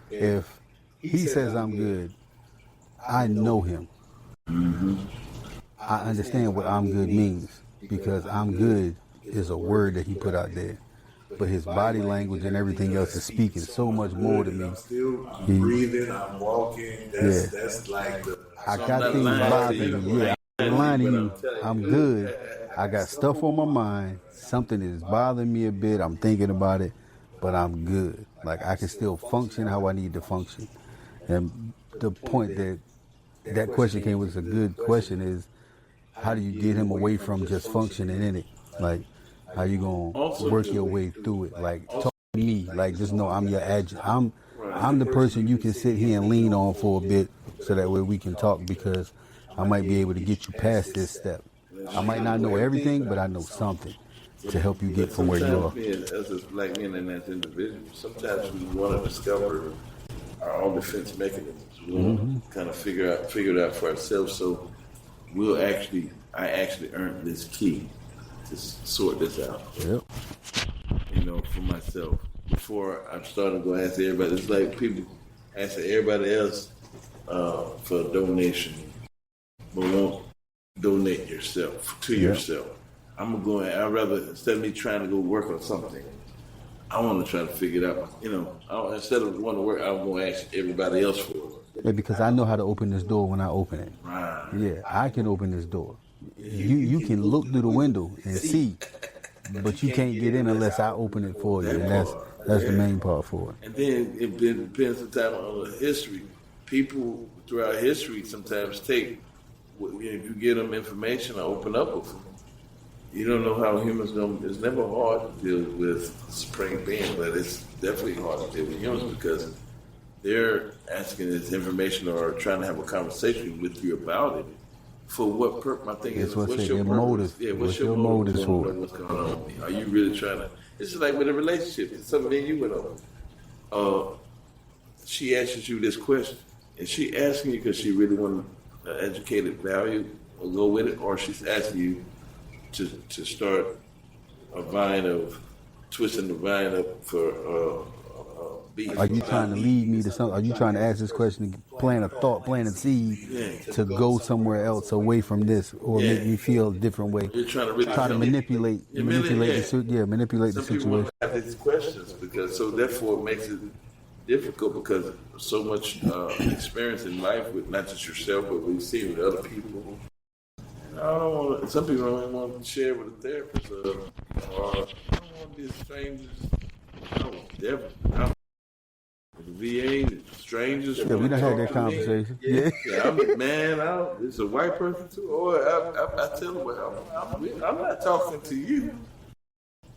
If he says I'm good, I know him. Mm-hmm. I understand what I'm good means, because I'm good is a word that he put out there. But his body language and everything else is speaking so much more to me. I'm breathing, I'm walking. That's like the. I got things bothering me. Yeah, I'm lying to you. I'm good. I got stuff on my mind. Something is bothering me a bit. I'm thinking about it, but I'm good. Like, I can still function how I need to function. And the point that question came with, a good question, is how do you get him away from just functioning in it? Like, how you gonna work your way through it? Like, talk to me. Like, just know I'm your adjunct. I'm I'm the person you can sit here and lean on for a bit so that way we can talk, because I might be able to get you past this step. I might not know everything, but I know something to help you get from where you are. Sometimes, as black men and as individuals, sometimes we want to discover our own defense mechanisms. We want to kind of figure it out for ourselves. So I actually earned this key to sort this out. Yep. For myself. Before I started to go ask everybody, it's like people ask everybody else for a donation, but won't donate yourself to yourself. I'm going to go. I'd rather, instead of me trying to go work on something, I want to try to figure it out. Instead of wanting to work, I'm going to ask everybody else for it. Yeah, because I know how to open this door when I open it. Right. Yeah, I can open this door. You can look through the window and see, but you can't get in unless I open it for you. And that's the main part for it. And then it depends sometimes on the history. People throughout history sometimes take, if you give them information or open up with them, you don't know how humans going. It's never hard to deal with supreme being, but it's definitely hard to deal with humans because they're asking this information or trying to have a conversation with you about it. For what purpose? My thing is, what's your motive? Yeah, what's your motive for it? What's going on with me? Are you really trying to? It's just like with a relationship. It's something you went on. She asks you this question. Is she asking you because she really wants an educated value or go with it, or she's asking you to start a vine of twisting the vine up for beef? Are you trying to lead me to something? Are you trying to ask this question to plant a thought, plant a seed to go somewhere else away from this, or make me feel a different way? You're trying to really manipulate the Some situation. people want to have these questions so therefore it makes it difficult because so much experience in life with not just yourself, but we see with other people. Some people don't even want to share with a therapist, or I don't want to be strangers. The VA, strangers. Yeah, we done had that conversation. Yeah. It's a white person too. Or I tell them, I'm not talking to you.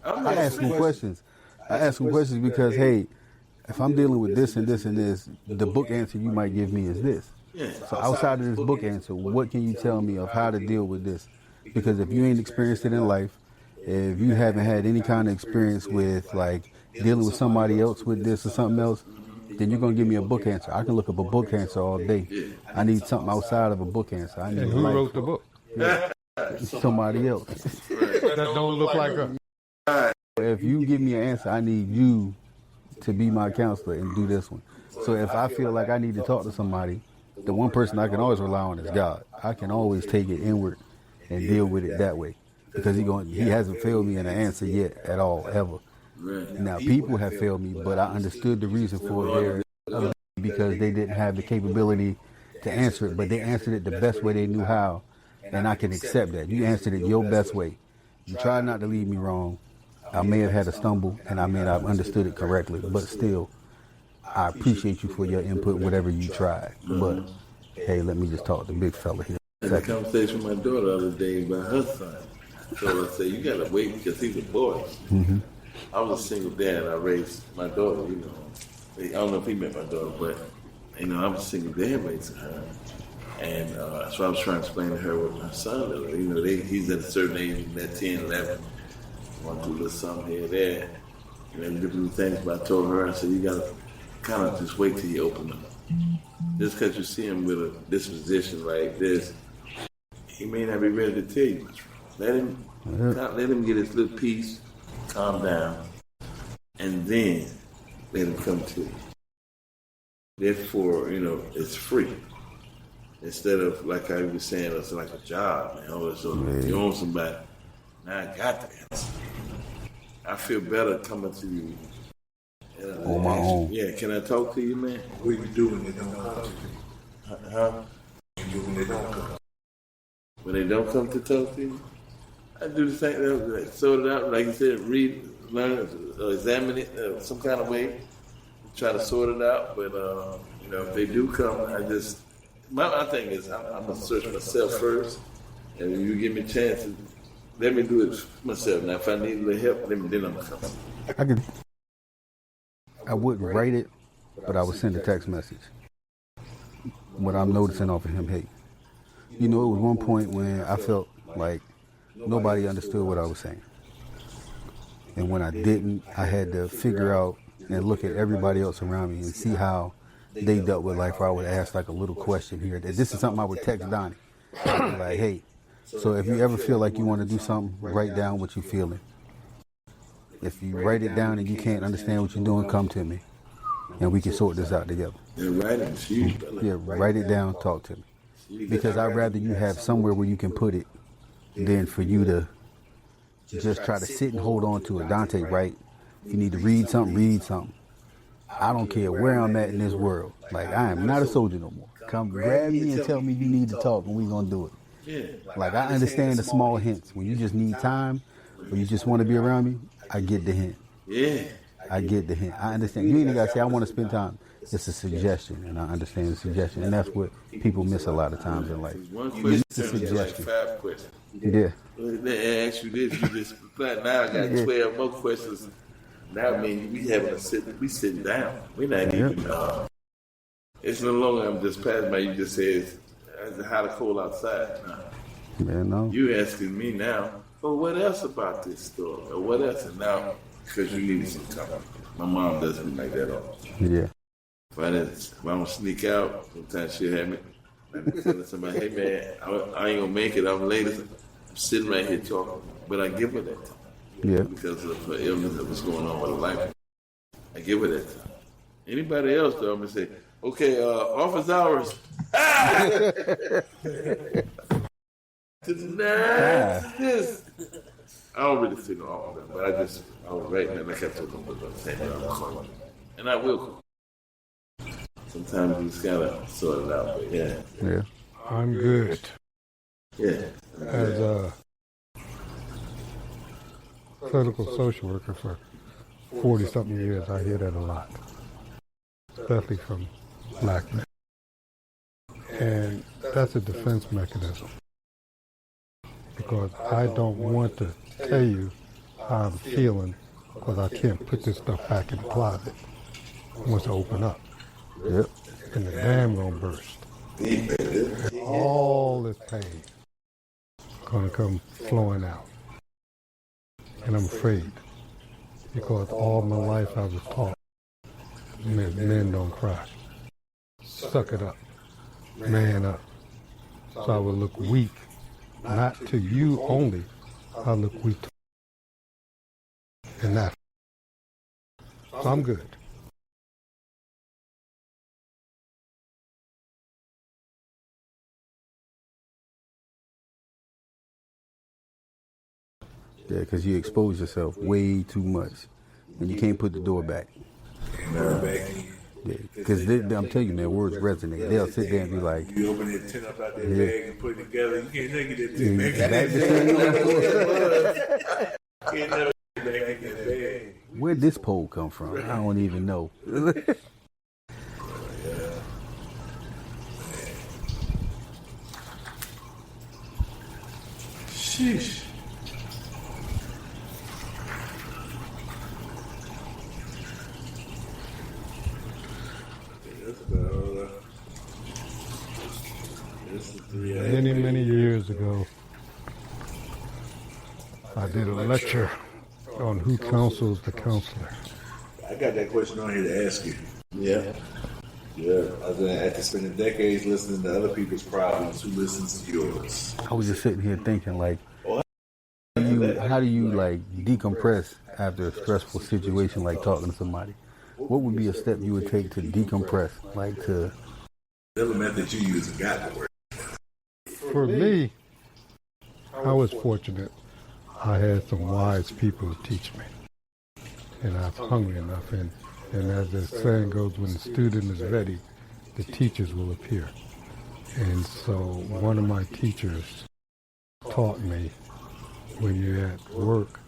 I ask them questions. Because, hey, if I'm dealing with this and this and this, the book answer you might give me is this. Yeah. So outside of this book answer, what can you tell me of how to deal with this? Because if you ain't experienced it in life, if you haven't had any kind of experience with like dealing with somebody else with this or something else, then you're going to give me a book answer. I can look up a book answer all day. I need something outside of a book answer. I need and who wrote the book? Yeah. Somebody else. That don't look like us. If you give me an answer, I need you to be my counselor and do this one. So if I feel like I need to talk to somebody, the one person I can always rely on is God. I can always take it inward and deal with it that way. Because he hasn't failed me in an answer yet at all, ever. Now, people have failed me, but I understood the reason for it because they didn't have the capability to answer it, but they answered it the best way they knew how, and I can accept that. You answered it your best way. You tried not to lead me wrong. I may have had a stumble, and I may not have understood it correctly, but still, I appreciate you for your input, whatever you tried. But, hey, let me just talk to big fella here. I had a conversation with my daughter the other day about her son. So I said, you got to wait because he's a boy. Mm-hmm. I was a single dad. I raised my daughter, I don't know if he met my daughter, but, I was a single dad raising her. And so I was trying to explain to her what my son is. He's at a certain age, at 10, 11. Want to do a little something here and there. And different things, but I told her, I said, you got to kind of just wait till you open up. Just because you see him with a disposition like this, he may not be ready to tell you what's wrong. Let him get his little peace, calm down, and then let him come to you. Therefore, it's free. Instead of, like I was saying, it's like a job, man. So if you own somebody, now I got the answer. I feel better coming to you. On my own. Yeah, can I talk to you, man? What you do when they don't come to you? Huh? What you do when they don't come? When they don't come to talk to you? I do the same, like, sort it out, like you said, read, learn, examine it some kind of way, try to sort it out. But, if they do come, my thing is, I'm going to search myself first. And when you give me a chance, let me do it myself. Now, if I need a little help, then I'm going to come. I wouldn't write it, but I would send a text message. What I'm noticing off of him, hey, you know, it was one point when I felt like nobody understood what I was saying. And when I didn't, I had to figure out and look at everybody else around me and see how they dealt with life. Where I would ask like a little question here. This is something I would text Donnie. I'd be like, hey, so if you ever feel like you want to do something, write down what you're feeling. If you write it down and you can't understand what you're doing, come to me. And we can sort this out together. Yeah, write it down, talk to me. Because I'd rather you have somewhere where you can put it than for you to just try to sit and hold on to it. Dante, right? If you need to read something, read something. I don't care where I'm at in this world. Like, I am not a soldier no more. Come grab me and tell me you need to talk and we're going to do it. Like, I understand the small hints. When you just need time or you just want to be around me, I get the hint. I get the hint. I understand. You ain't got to say, I want to spend time. It's a suggestion, and I understand the suggestion. And that's what people miss a lot of times in life. One question turns like 5 questions. Yeah. They ask you this, you just reply. Now I got 12 more questions. Now, I mean, we sitting down. We're not even, it's no longer I'm just passing by. You just said, how to cold outside. No. You asking me now, well, what else about this story? Or what else? And now, because you need some time. My mom does me like that all the time. Yeah. If I don't sneak out, sometimes she'll have me. I'm telling somebody, hey man, I ain't gonna make it. I'm late. I'm sitting right here talking. But I give her that time. Yeah. Because of the illness that was going on with her life. I give her that time. Anybody else, though, I'm going to say, okay, office hours. This. I don't really see no office hours, but I was right now, like I told them, I'm calling. And I will call. Sometimes you just got to sort it out, but Yeah. I'm good. Yeah. As a clinical social worker for 40-something years, I hear that a lot, especially from black men. And that's a defense mechanism, because I don't want to tell you how I'm feeling, because I can't put this stuff back in the closet once I open up. Yep. And the dam gonna burst. All this pain gonna come flowing out. And I'm afraid, because all my life I was taught, men don't cry. Suck it up. Man up. So I would look weak, not to you only, I look weak to and that. So I'm good. Yeah, because you expose yourself way too much, and you can't put the door back. Yeah, because I'm telling you, man, words resonate. They'll sit there and be like, you open that tin up out that bag and put it together, you can't never get that tin back. Can't never get back in that bag. Where'd this pole come from? I don't even know. Sheesh. Many years ago, I did a lecture on who counsels the counselor. I got that question on here to ask you. Yeah. After spending decades listening to other people's problems, who listens to yours? I was just sitting here thinking, like, how do you like decompress after a stressful situation like talking to somebody? What would be a step you would take to decompress, like to? Whatever method you use, it got to work. For me, I was fortunate. I had some wise people to teach me, and I was hungry enough. And as the saying goes, when the student is ready, the teachers will appear. And so one of my teachers taught me, when you're at work,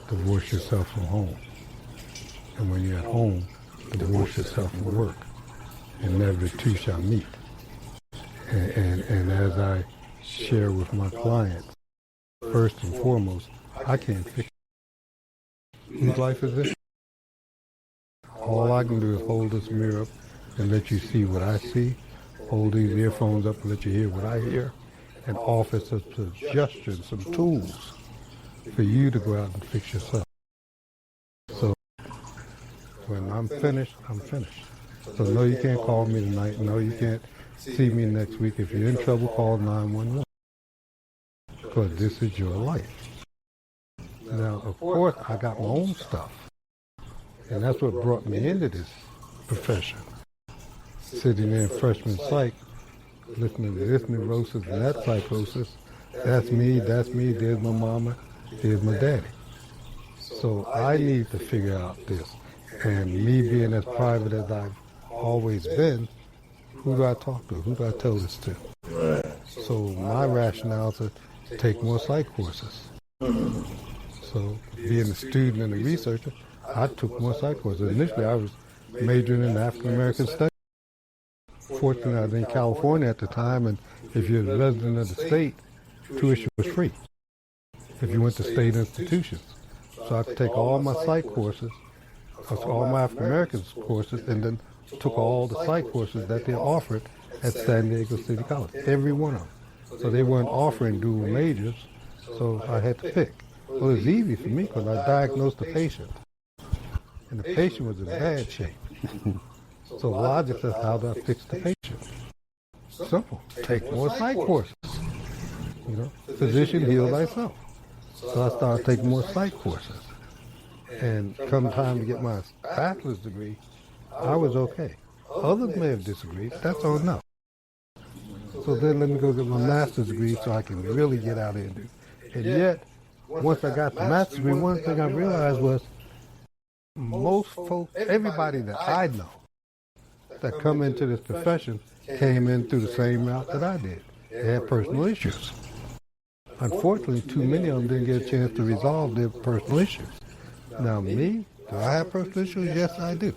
divorce yourself from home. And when you're at home, divorce yourself from work. And never the two shall meet. And as I share with my clients, first and foremost, I can't fix it. Whose life is this? All I can do is hold this mirror up and let you see what I see, hold these earphones up and let you hear what I hear, and offer some suggestions, some tools for you to go out and fix yourself. So when I'm finished, I'm finished. So no, you can't call me tonight. No, you can't see me next week. If you're in trouble, call 911. Because this is your life. Now, of course, I got my own stuff. And that's what brought me into this profession. Sitting there in freshman psych, listening to this neurosis and that psychosis. That's me, there's my mama, there's my daddy. So I need to figure out this. And me being as private as I've always been, who do I talk to? Who do I tell this to? Right. So my rationale is to take more psych courses. So being a student and a researcher, I took more psych courses. Initially, I was majoring in African American studies. Fortunately, I was in California at the time, and if you're a resident of the state, tuition was free if you went to state institutions. So I could take all my psych courses, all my African American courses, and then took all the psych courses that they offered at San Diego City College, every one of them. So they weren't offering dual majors, so I had to pick. Well, it was easy for me because I diagnosed the patient, and the patient was in bad shape. So logic says, how do I fix the patient? Simple. Take more psych courses. You know, physician, heal thyself. So I started taking more psych courses. And come time to get my bachelor's degree, I was okay. Others may have disagreed. That's all no. So then let me go get my master's degree so I can really get out there and do. And yet, once I got the master's degree, one thing I realized was most folks, everybody that I know that come into this profession came in through the same route that I did. They had personal issues. Unfortunately, too many of them didn't get a chance to resolve their personal issues. Now me, do I have personal issues? Yes, I do.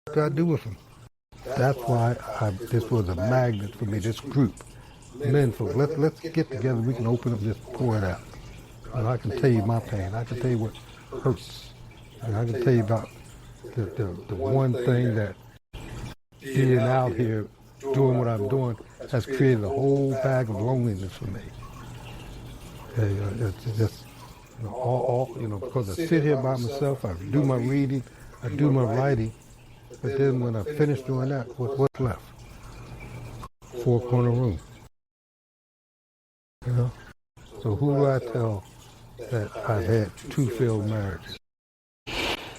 What do I do with them? That's why this was a magnet for me, this group. Men, folks, let's get together. We can open up this, pour it out. And I can tell you my pain. I can tell you what hurts. And I can tell you about the one thing that being out here doing what I'm doing has created a whole bag of loneliness for me. It's just, because I sit here by myself, I do my reading, I do my writing, but then when I finish doing that, what's left? Four-corner room. You know? So who do I tell that I've had 2 failed marriages?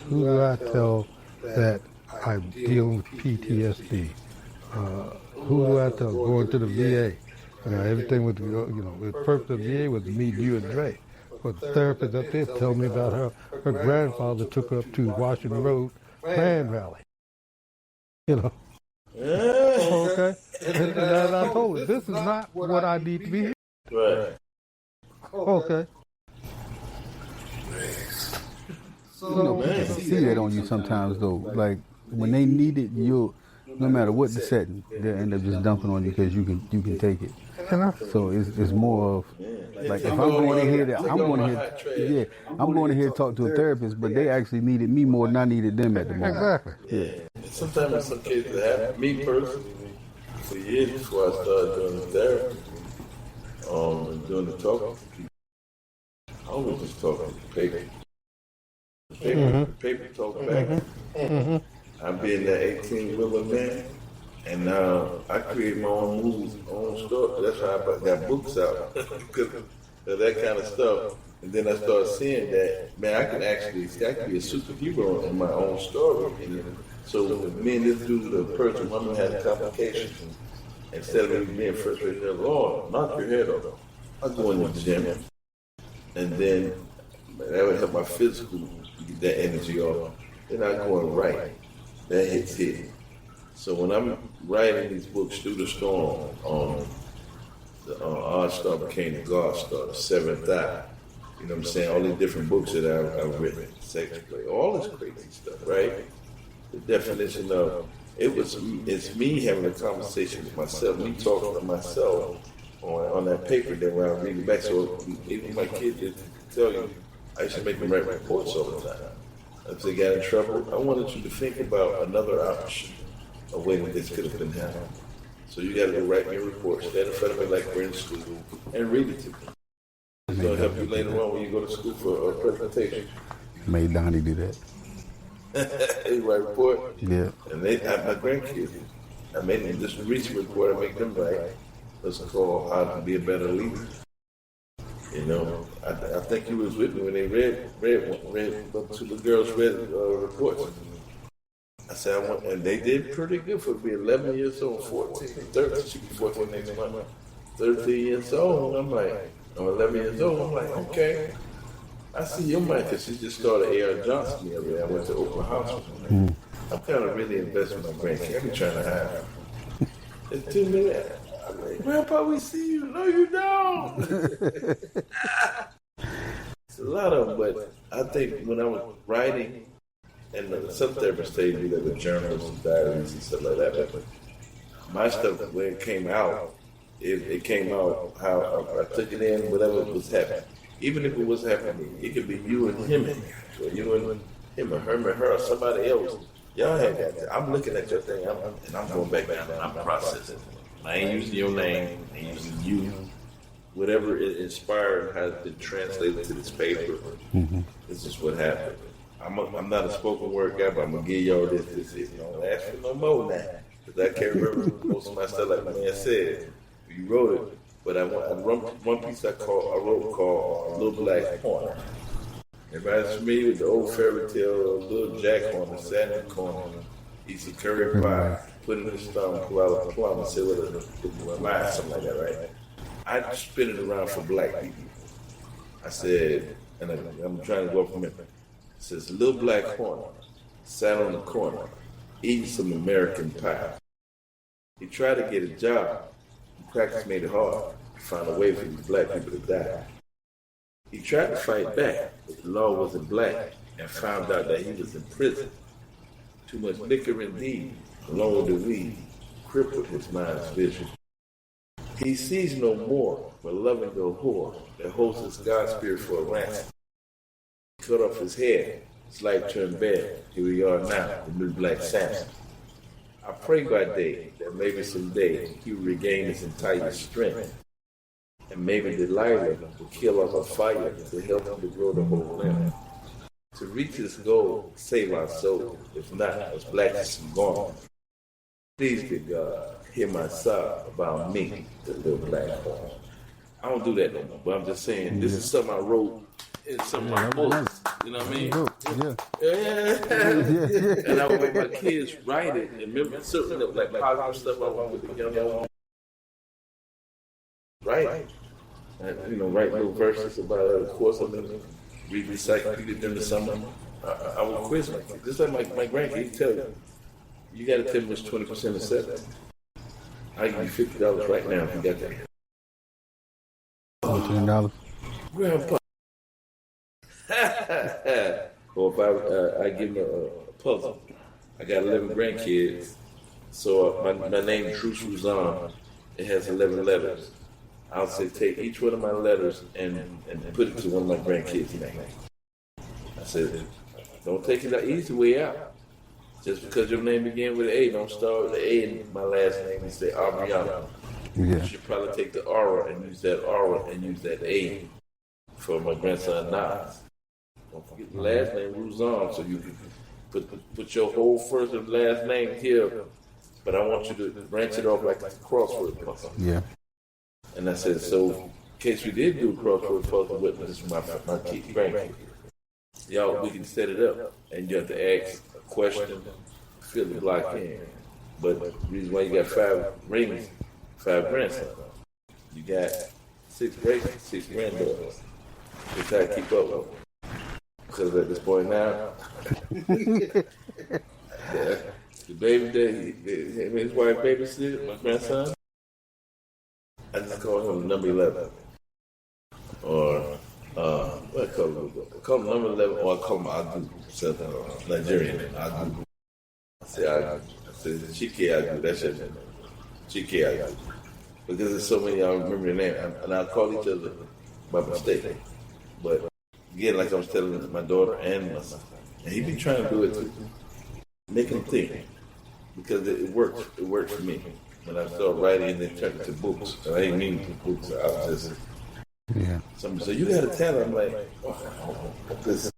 Who do I tell that I'm dealing with PTSD? Who do I tell going to the VA? Everything with, the purpose of the VA was to meet you and Dre. But the therapist up there told me about her grandfather took her up to Washington Road Plan Rally. Okay? And as I told her, this is not what I need to be here. Right. Okay. People see that on you sometimes, though. Like, when they need it, no matter what the setting, they'll end up just dumping on you because you can take it. So it's more of, like, if I'm going in here, I'm going in here to talk to a therapist, but they actually needed me more than I needed them at the moment. Exactly. Yeah. Sometimes in some cases it happened. Me personally, for years before I started doing the therapy, and doing the talking to people, I was just talking to paper. The paper talk back. I'm being that 18-wheeler man, and now I create my own movies, my own story. That's why I got books out, because of that kind of stuff. And then I started seeing that, man, I can be a superhero in my own story. And so me and this dude, the person, woman had complications. Instead of me being frustrated, Lord, knock your head off. I go in the gym, and then that would help my physical get that energy off. Then I go and write. That hits hit. So when I'm writing these books through the storm, the Odd Star became the God Star, the Seventh Eye. You know what I'm saying? All these different books that I've written, sex play, all this crazy stuff, right? The definition of it's me having a conversation with myself, me talking to myself on that paper that when I read it back. So even my kids tell you, I used to make them write reports all the time. if they got in trouble, I wanted you to think about another option, a way that this could have been handled. So you got to go write me a report, stand in front of me like we're in school, and read it to me. It's going to help you later on when you go to school for a presentation. Made Donnie do that. They write a report. Yeah. And my grandkids, I made them this recent report. I make them write. It's called How to Be a Better Leader. You know, I think you was with me when they read two the girls read reports. I said, and they did pretty good for being 11 years old, 14, 13, she be 14 next month, 13 years old. I'm like, I'm 11 years old. I'm like, okay. I see your mind because she just started A.R. Johnson the other day. I went to open house with her. I'm kind of really invested in my grandkids. I've been trying to hide her. It's 2 minutes. I'm like, Grandpa, we see you. No, you don't. It's a lot of them, but I think when I was writing, and some therapists say you like the journals and diaries and stuff like that, but my stuff, when it came out, it came out how I took it in, whatever was happening. Even if it was happening, it could be you and him, or you and him, or her, or somebody else. Y'all had that. I'm looking at your thing, and I'm going back down, and I'm processing. I ain't using your name, I ain't using you. Whatever it inspired has been translated to this paper. This is what happened. I'm not a spoken word guy, but I'm going to give y'all this. Don't ask for no more now. Because I can't remember most of my stuff like my man said. You wrote it. But I wrote one piece I wrote called Little Black Hornet. Everybody's familiar with the old fairy tale of Little Jack Hornet sat in the corner, eats a curry pie, put in his thumb, pull out a plum, and say with my mind, something like that, right? I spin it around for black people. I said, and I'm trying to go from it. It says, Little Black Hornet sat on the corner, eating some American pie. He tried to get a job. Practice made it hard to find a way for these black people to die. He tried to fight back, but the law wasn't black, and found out that he was in prison. Too much liquor indeed, along with the weed, crippled his mind's vision. He sees no more, but loving the whore that holds his God spirit for a ransom. He cut off his head, his life turned bad. Here we are now, the new black Samson. I pray by day that maybe someday he will regain his entire strength. And maybe Delilah will kill off a fire to help him to grow the whole limb. To reach his goal, save our soul. If not, as black as I'm gone. Please, good God, hear my sob about me, the little black boy. I don't do that no more, but I'm just saying, this is something I wrote in some of my books. You know what I mean? Yeah. And I would make my kids write it and remember certain like positive stuff I want with the young. Right? And, write little verses about it. Of course, I'm going to read encyclopedia during the summer. I will quiz my kids. Just like my grandkids tell you got to tell me what's 20% of 7. I'll give you $50 right now if you got that. $10. Grandpa. Or if I give them a puzzle. I got 11 grandkids. So my name is Rouzan. It has 11 letters. I'll say take each one of my letters and put it to one of my grandkids' names. I said, don't take it the easy way out. Just because your name began with an A, don't start with an A in my last name and say Ariana. Yeah. You should probably take the aura and use that aura and use that A for my grandson Nas. Don't forget the last name Rouzan, so you can put your whole first and last name here. But I want you to branch it off like a crossword puzzle. Yeah. And I said, so in case we did do a crossword puzzle with this is my grandkid. Y'all, we can set it up, and you have to ask a question, fill the block in. But the reason why you got 5 rings, 5 grandsons, you got 6 granddaughters. Just how to keep up with them. Because at this point now, the baby that his wife babysitted, my grandson, I just call him number 11. Or, what I call him? I call him number 11, or I call him Adu, Nigerian name, Adu. I say Chike Adu, that's your name. Chike Adu. Because there's so many y'all remember the name, and I call each other by mistake. But again, like I was telling my daughter and my son, And he be trying to do it to make him think. Because it works. It works for me. When I started writing and then turned it to books. And I didn't mean to books. I was just... Yeah. Somebody said, you got a talent. I'm like, oh, just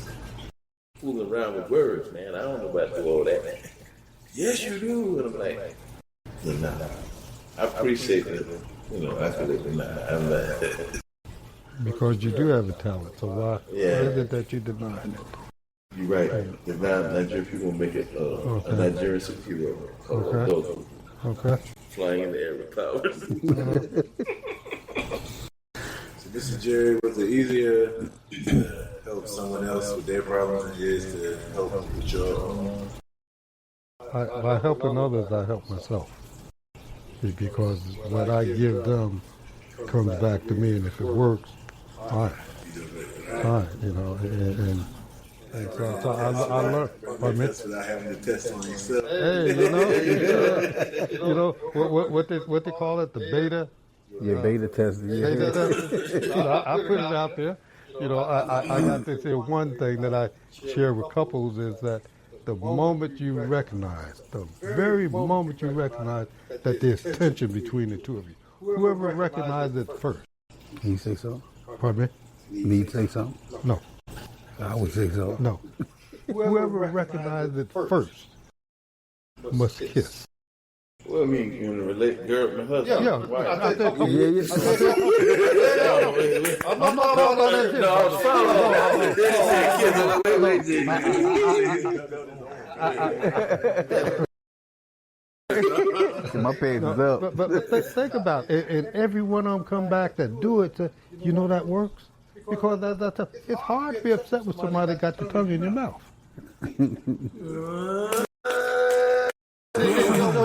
fooling around with words, man. I don't know about do all that. Yes, you do. And I'm like, nah. I appreciate it. I feel like, I'm not. Because you do have a talent, so why is it that you deny it? You're right. The Nigerian people make it a Nigerian superhero called Dante. Okay. Flying in the air with powers. So this is Jerry. Was it easier to help someone else with their problems than it is to help with your own? By helping others, I help myself. Because what I give them comes back to me, and if it works, fine, and so I learned. That's without having to test on yourself. Hey, what they call it, the beta. Yeah, beta testing. Yeah. Beta testing. I put it out there. I got to say one thing that I share with couples is that the moment you recognize, the very moment you recognize that there's tension between the two of you, whoever recognizes it first. Can you say so? Pardon me? Me say something? No. I would say so. No. Whoever recognizes it first must kiss. Well, I mean, you want to relate girl to my husband? Yeah. I'm not talking about that. My page is up. But think about it. And every one of them come back that do it. That works. Because it's hard to be upset with somebody that got the tongue in your mouth.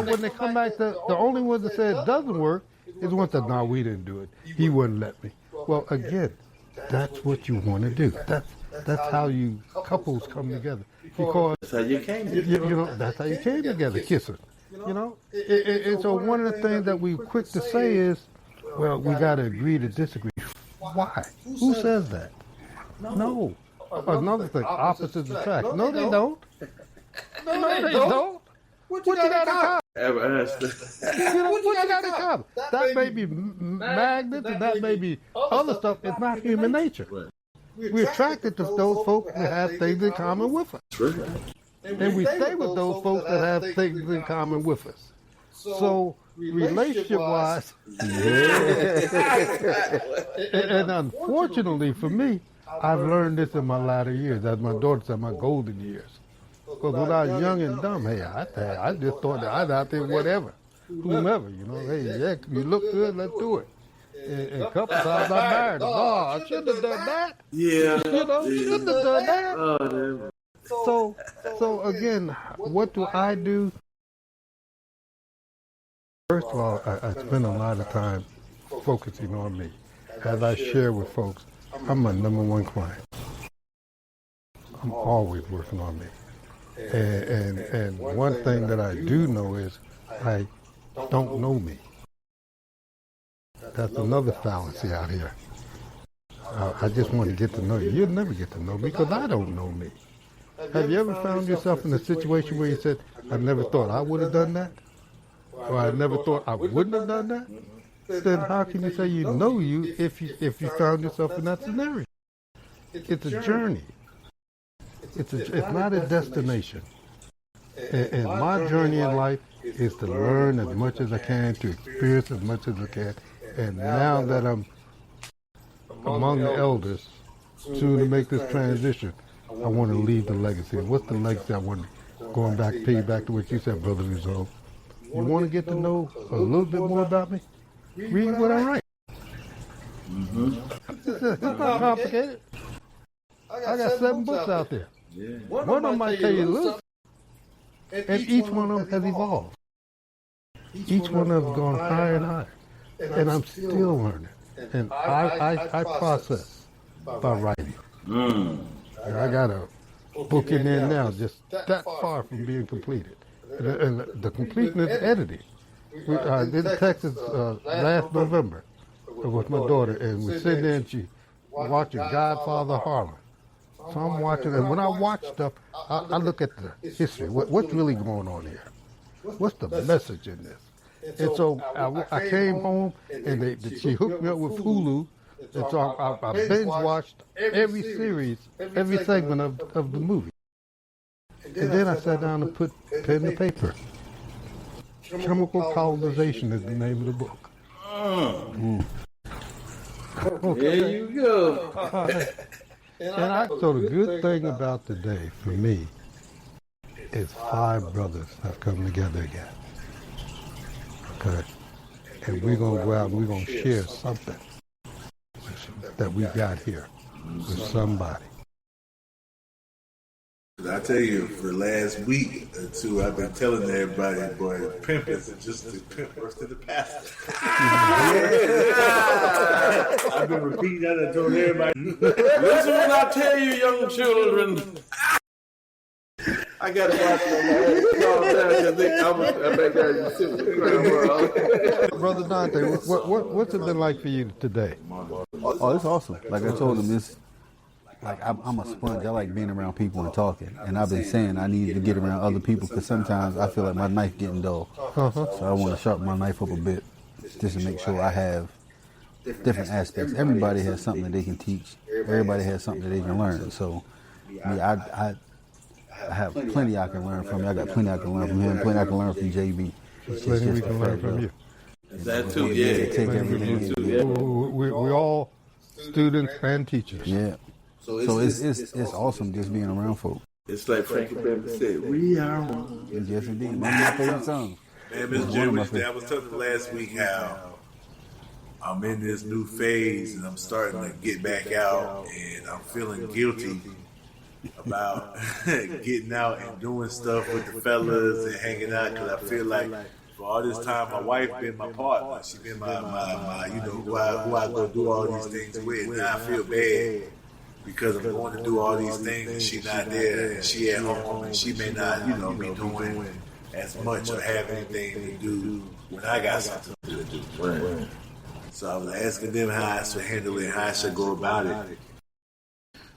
When they come back, the only one that said it doesn't work is the one that, no, we didn't do it. He wouldn't let me. Well, again, that's what you want to do. That's how you couples come together. Because that's how you came together. That's how you came together, kissing. And so one of the things that we quick to say is, well, we got to agree to disagree. Why? Who says that? No. Another thing, opposites attract. No, they don't. No, they don't. What you got in common? Ever asked what you got in common? That may be magnets and that may be other stuff. It's not human nature. We're attracted to those folks that have things in common with us. And we stay with those folks that have things in common with us. So, relationship-wise, and unfortunately for me, I've learned this in my latter years, as my daughter said, my golden years. Because when I was young and dumb, hey, I just thought that I'd out there whatever, whomever, hey, yeah, you look good, let's do it. And a couple times I married her. No, I shouldn't have done that. Yeah. Shouldn't have done that. So again, what do I do? First of all, I spend a lot of time focusing on me. As I share with folks, I'm my number one client. I'm always working on me. And one thing that I do know is I don't know me. That's another fallacy out here. I just want to get to know you. You'll never get to know me because I don't know me. Have you ever found yourself in a situation where you said, I never thought I would have done that? Or I never thought I wouldn't have done that? Then how can you say you know you if you found yourself in that scenario? It's a journey. It's not a destination. And my journey in life is to learn as much as I can, to experience as much as I can. And now that I'm among the elders, soon to make this transition, I want to leave the legacy. And what's the legacy I want? Going back, piggyback to what you said, Brother Rouzan. You want to get to know a little bit more about me? Read what I write. It's not complicated. I got 7 books out there. One of them might tell you a little, and each one of them has evolved. Each one of them has gone higher and higher. And I'm still learning. And I process by writing. And I got a book in there now, just that far from being completed. And the completeness editing. I did Texas last November with my daughter, and we're sitting there and she watching Godfather Harlem. So I'm watching, and when I watch stuff, I look at the history. What's really going on here? What's the message in this? And so I came home, and she hooked me up with Hulu, and so I binge watched every series, every segment of the movie. And then I sat down and put pen to paper. Chemical Colonization is the name of the book. Okay. There you go. So the good thing about today for me is 5 brothers have come together again. Okay. And we're going to go out and we're going to share something that we got here with somebody. I tell you, for the last week or two, I've been telling everybody, boy, pimp is just the pimp worse than the pastor. I've been repeating that and told everybody. Listen when I tell you, young children. I got to watch it. Brother Dante, what's it been like for you today? Oh, it's awesome. Like I told him, it's like I'm a sponge. I like being around people and talking. And I've been saying I need to get around other people because sometimes I feel like my knife getting dull. So I want to sharpen my knife up a bit just to make sure I have different aspects. Everybody has something that they can teach. Everybody has something that they can learn. So I have plenty I can learn from you. I got plenty I can learn from him. Plenty I can learn from JB. Plenty we can learn from you. That too, yeah. Take everything. We're all students and teachers. Yeah. So it's awesome just being around folk. It's like Frankie Baby said, we are one. Yes, indeed. One of my favorite songs. Man, Miss Jim, I was telling you last week how I'm in this new phase and I'm starting to get back out and I'm feeling guilty about getting out and doing stuff with the fellas and hanging out because I feel like for all this time my wife been my partner. She been my you know, who I go do all these things with. And I feel bad because I'm going to do all these things and she's not there and she at home and she may not, you know, be doing as much or have anything to do when I got something to do. Right. So I was asking them how I should handle it, how I should go about it.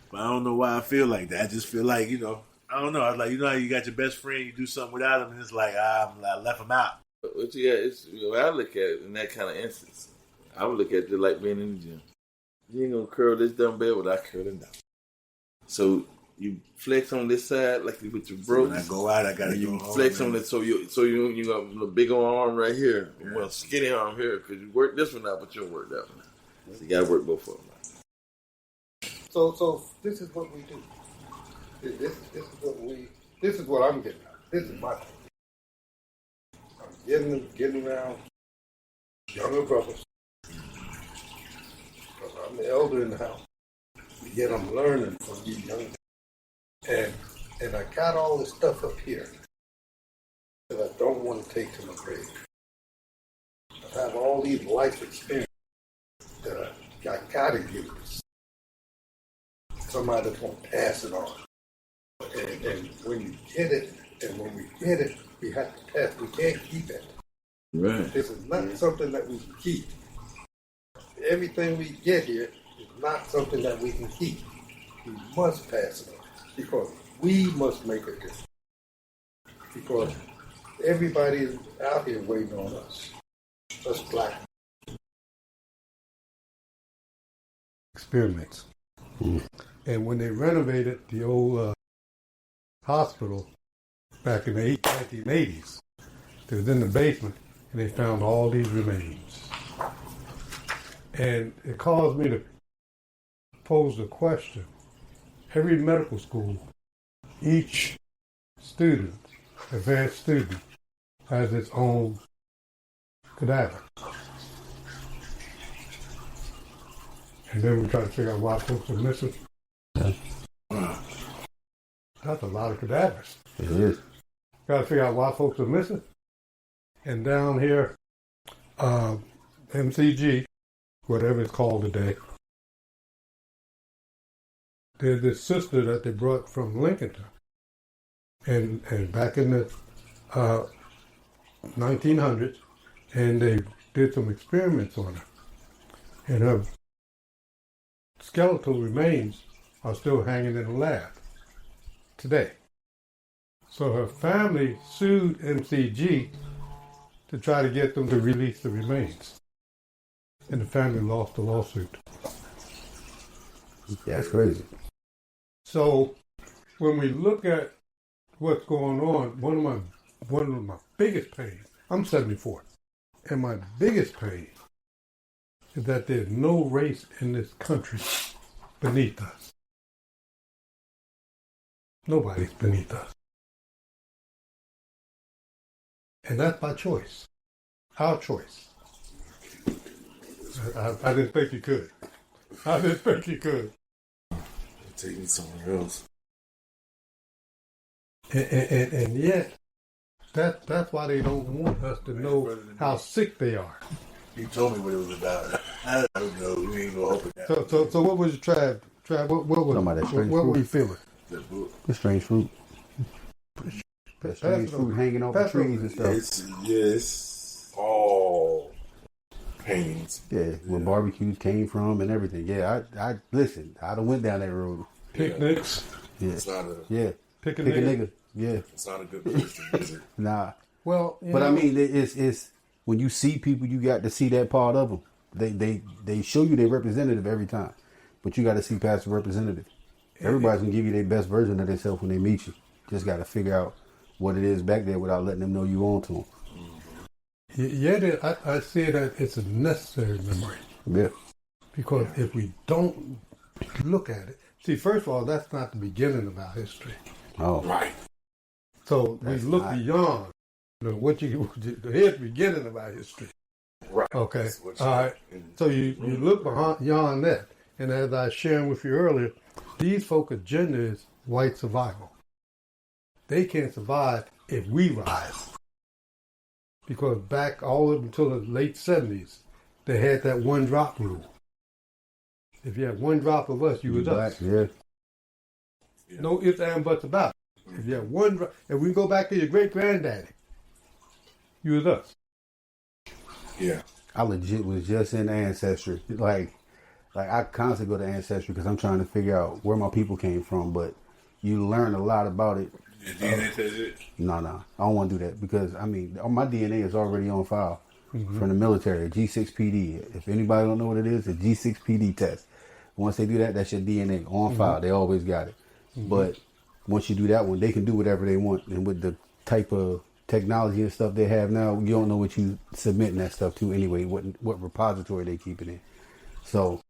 But I don't know why I feel like that. I just feel like, you know, I don't know. I was like, you know how you got your best friend, you do something without him, and it's like, I left him out. But yeah, it's, you know, I look at it in that kind of instance. I would look at it like being in the gym. You ain't gonna curl this dumbbell without curling down. So you flex on this side like with your bro. When I go out, I gotta go home. Flex on it so you got a big arm right here, well skinny arm here because you work this one out, but you don't work that one out. So you gotta work both of them out. So this is what we do. This is what I'm getting at. This is my thing. I'm getting around younger brothers. Because I'm the elder in the house. Yet I'm learning from you young. And I got all this stuff up here that I don't want to take to my grave. I have all these life experiences that I gotta use. Somebody's gonna pass it on. And when you get it, and when we get it, we have to pass. We can't keep it. Right. This is not something that we can keep. Everything we get here is not something that we can keep. We must pass it on because we must make a difference. Because everybody is out here waiting on us. Us black experiments. And when they renovated the old hospital back in the 1980s, it was in the basement, and they found all these remains. And it caused me to pose the question. Every medical school, each student, advanced student, has its own cadaver. And then we try to figure out why folks are missing. That's a lot of cadavers. It is. Got to figure out why folks are missing. And down here, MCG, whatever it's called today, there's this sister that they brought from Lincolnton. And back in the 1900s, and they did some experiments on her. And her skeletal remains are still hanging in the lab today. So her family sued MCG to try to get them to release the remains. And the family lost the lawsuit. That's crazy. So when we look at what's going on, one of my biggest pains, I'm 74, and my biggest pain is that there's no race in this country beneath us. Nobody's beneath us. And that's by choice. Our choice. I didn't think you could. I didn't think you could. Take me somewhere else. And yet, that's why they don't want us to know how sick they are. He told me what it was about. I don't know. We ain't gonna open that. So what was your Trav? Trav, what were you feeling? That book. The strange fruit. That strange fruit hanging off the trees and stuff. It's all paintings. Yeah, where barbecues came from and everything. Yeah, I listen. I done went down that road. Picnics. Yeah, It's not a. yeah. Pick a Pick a nigga. nigga. Yeah. It's not a good place to visit. Nah. Well, But I mean, it's when you see people, you got to see that part of them. They show you their representative every time, but you got to see past the representative. Everybody's gonna give you their best version of themselves when they meet you. Just got to figure out what it is back there without letting them know you on to them. yeah, I see that it's a necessary memory. Yeah. Because if we don't look at it, see, first of all, that's not the beginning of our history. Oh. Right. So That's we look not- beyond here's the beginning of our history. Right. Okay. That's what All right. So you look beyond that. And as I was sharing with you earlier, these folk agenda is white survival. They can't survive if we rise. Because back all up until the late 70s, they had that one drop rule. If you had one drop of us, you was us. Yeah. No ifs, and buts about it. If you have one drop, if we go back to your great granddaddy, you was us. Yeah. I legit was just in Ancestry. Like I constantly go to Ancestry because I'm trying to figure out where my people came from. But you learn a lot about it. Your DNA says it. No, I don't want to do that because I mean my DNA is already on file from the military. G6PD. If anybody don't know what it is, a G6PD test. Once they do that, that's your DNA on file. They always got it. But once you do that one, they can do whatever they want. And with the type of technology and stuff they have now, you don't know what you submitting that stuff to anyway, what repository they keep it in. So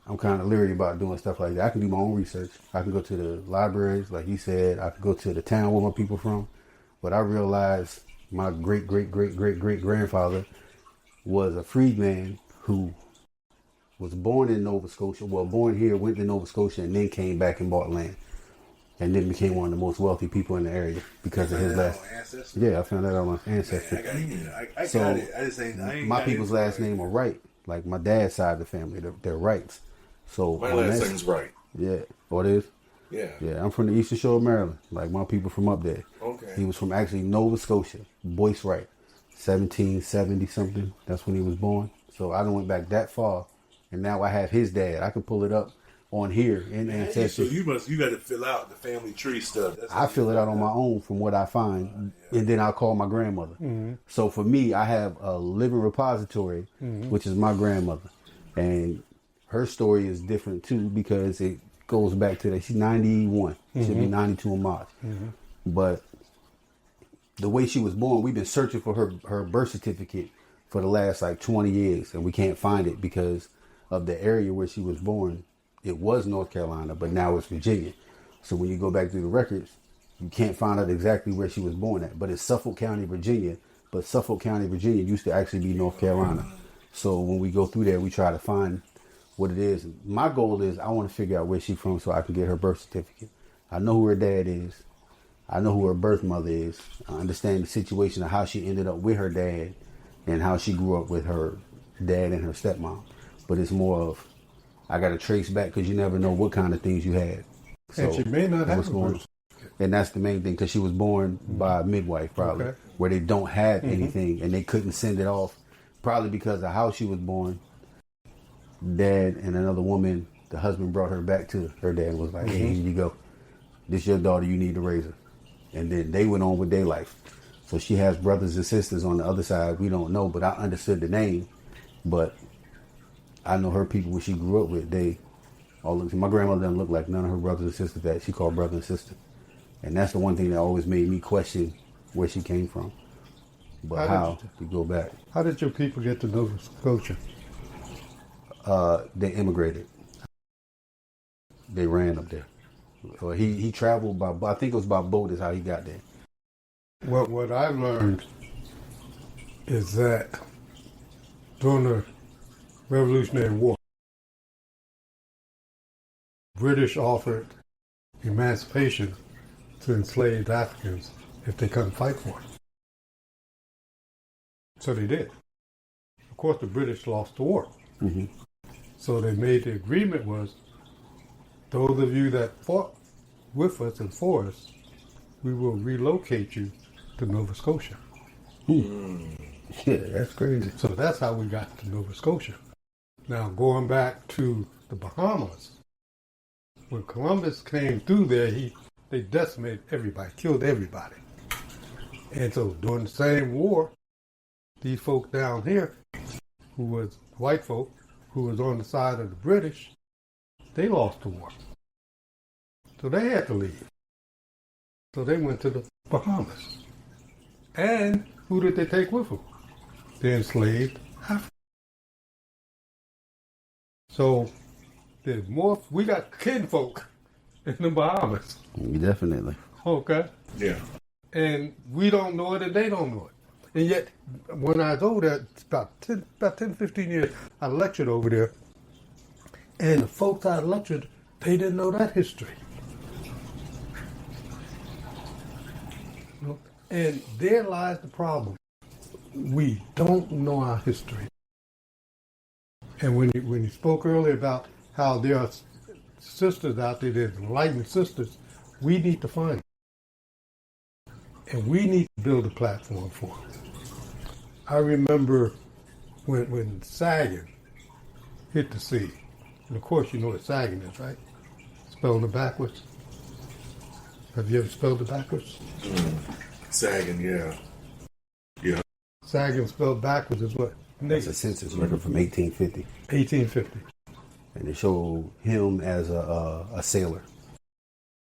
I'm kind of leery about doing stuff like that. I can do my own research. I can go to the libraries, like he said. I can go to the town where my people from. But I realized my great-great-great-great-great-grandfather was a freedman who was born in Nova Scotia. Well, born here, went to Nova Scotia, and then came back and bought land. And then became one of the most wealthy people in the area because of his last. Yeah, I found that on my ancestry. I got it. So I just ain't. I ain't my got people's into last it. name are Wright. Like my dad's side of the family, they're Wrights. So My on last that- name's right. Yeah, what it is? Yeah. Yeah, I'm from the Eastern Shore of Maryland. Like my people from up there. Okay. He was from actually Nova Scotia, Boyce Wright, 1770 something. That's when he was born. So I done went back that far, and now I have his dad. I can pull it up on here in So Ancestry. you got to fill out the family tree stuff. That's I fill it out on my own from what I find, and then I'll call my grandmother. So for me, I have a living repository, which is my grandmother, and her story is different too because it goes back to that. She's 91, she'll be 92 in March, but the way she was born, we've been searching for her birth certificate for the last like 20 years, and we can't find it because of the area where she was born. It was North Carolina, but now it's Virginia. So when you go back through the records, you can't find out exactly where she was born at. But it's Suffolk County, Virginia. But Suffolk County, Virginia used to actually be North Carolina. So when we go through there, we try to find what it is. My goal is I want to figure out where she's from so I can get her birth certificate. I know who her dad is. I know who her birth mother is. I understand the situation of how she ended up with her dad and how she grew up with her dad and her stepmom. But it's more of, I got to trace back because you never know what kind of things you had. So, And she may not have what's a going birth on. And that's the main thing because she was born by a midwife probably, Okay. where they don't have anything and they couldn't send it off probably because of how she was born. Dad and another woman the husband brought her back to her dad and was like, hey, here you go. This your daughter, you need to raise her. And then they went on with their life. So she has brothers and sisters on the other side. We don't know, but I understood the name. But I know her people, what she grew up with, they all look. My grandmother doesn't look like none of her brothers and sisters that she called brother and sister. And that's the one thing that always made me question where she came from. But how to go back. How did your people get to Nova Scotia? They immigrated. They ran up there. He traveled by, I think it was by boat is how he got there. What I've learned is that during the Revolutionary War, British offered emancipation to enslaved Africans if they couldn't fight for it. So they did. Of course, the British lost the war. Mm-hmm. So they made the agreement was, those of you that fought with us and for us, we will relocate you to Nova Scotia. Yeah, that's crazy. So that's how we got to Nova Scotia. Now, going back to the Bahamas, when Columbus came through there, they decimated everybody, killed everybody. And so during the same war, these folk down here, who was white folk, who was on the side of the British, they lost the war. So they had to leave. So they went to the Bahamas. And who did they take with them? The enslaved Africans. So there's more, we got kinfolk in the Bahamas. Definitely. Okay. Yeah. And we don't know it and they don't know it. And yet, when I was over there, it's about 10, 15 years, I lectured over there. And the folks I lectured, they didn't know that history. You know? And there lies the problem. We don't know our history. And when you spoke earlier about how there are sisters out there, there's enlightened sisters, we need to find them. And we need to build a platform for them. I remember when sagging hit the sea. And of course you know what sagging is, right? Spelling it backwards. Have you ever spelled it backwards? Sagging, yeah. Yeah. Sagging spelled backwards is what? That's a census record from 1850. 1850. And they show him as a sailor.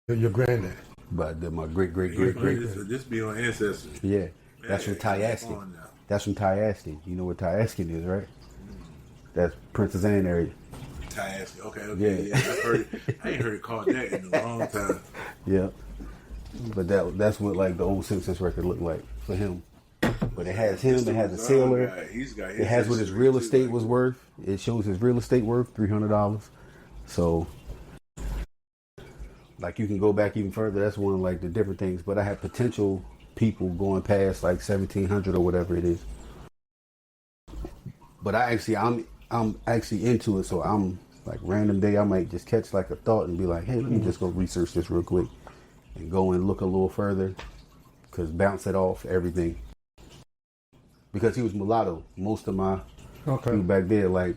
Your granddad. But my great. This be on Ancestry. Yeah. That's from Tyaskin. That's from Tyaskin. You know what Tyaskin is, right? That's Princess Anne area. Tyaskin. Okay. Yeah. I ain't heard it called that in a long time. Yeah. But that's what like the old census record looked like for him. But it has him, it has a sailor. It has what his real estate was worth. It shows his real estate worth, $300. So like you can go back even further. That's one of like the different things. But I have potential people going past like 1700 or whatever it is. But I'm actually into it. So I'm like random day I might just catch like a thought and be like, hey, let me just go research this real quick and go and look a little further, because bounce it off everything. Because he was mulatto. Most of my people back there, like,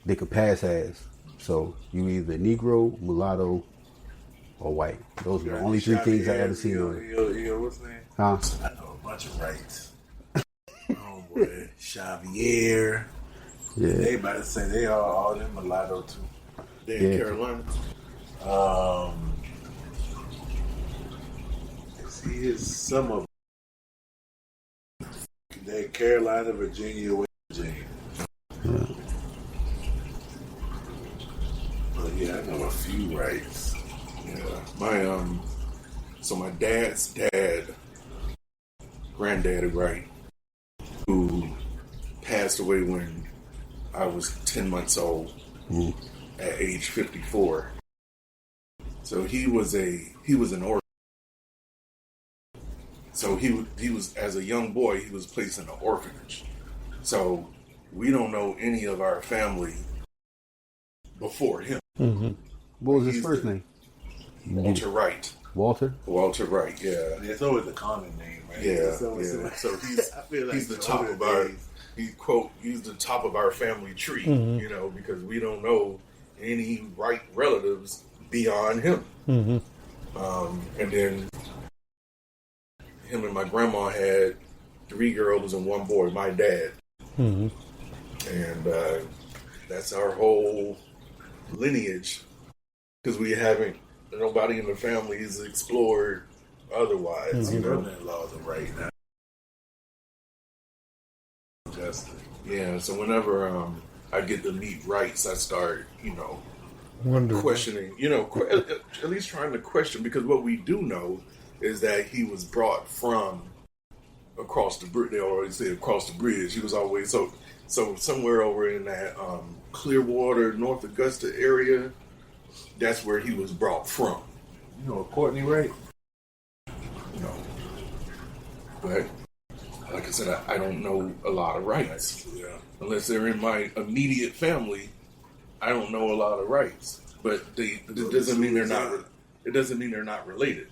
they could pass as. So you either Negro, mulatto, or white. Those are the only three things I ever seen. What's his name? Huh? I know a bunch of rights. Oh boy, Xavier. Yeah. They about to say they are all them mulatto too. They're in Carolina. See his some of them. They're Carolina, Virginia, West Virginia. Yeah. But yeah, I know a few rights. Yeah. My dad's dad, granddaddy Wright, who passed away when I was 10 months old at age 54. So he was an orphan. So he was as a young boy, he was placed in an orphanage. So we don't know any of our family before him. Mm-hmm. What was his first name? Walter Wright. Walter Wright, yeah. It's always a common name, right? Yeah. So So I feel like he's the top of our he quote used the top of our family tree, you know, because we don't know any right relatives beyond him. And then him and my grandma had 3 girls and 1 boy, my dad. And that's our whole lineage, because we haven't, nobody in the family has explored otherwise, you know. Laws are right now. Yeah, so whenever I get to meet rights, I start, you know, Wonder. questioning, you know, at least trying to question, because what we do know is that he was brought from across the bridge. They already say across the bridge. He was always so somewhere over in that Clearwater, North Augusta area. That's where he was brought from. You know, Courtney, right? No, but like I said, I don't know a lot of rights. Yeah. Unless they're in my immediate family, I don't know a lot of rights. But it doesn't mean they're not. It doesn't mean they're not related.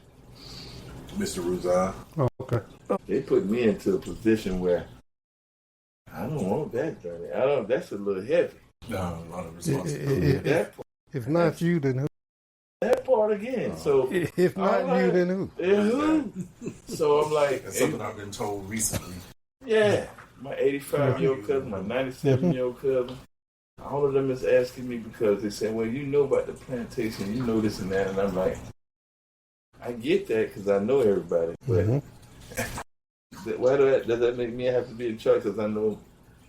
Mr. Rouzan. Oh, okay. They put me into a position where I don't want that, Dante. I don't. That's a little heavy. No, a lot of responsibility. That part, If not you, then who? that part again. So If not I'm like, you, then who? who? So I'm like, That's something I've been told recently. yeah, my 85-year-old cousin, my 97-year-old cousin, all of them is asking me because they say, well, you know about the plantation, you know this and that. And I'm like, I get that because I know everybody. But why does that make me have to be in charge? Because I know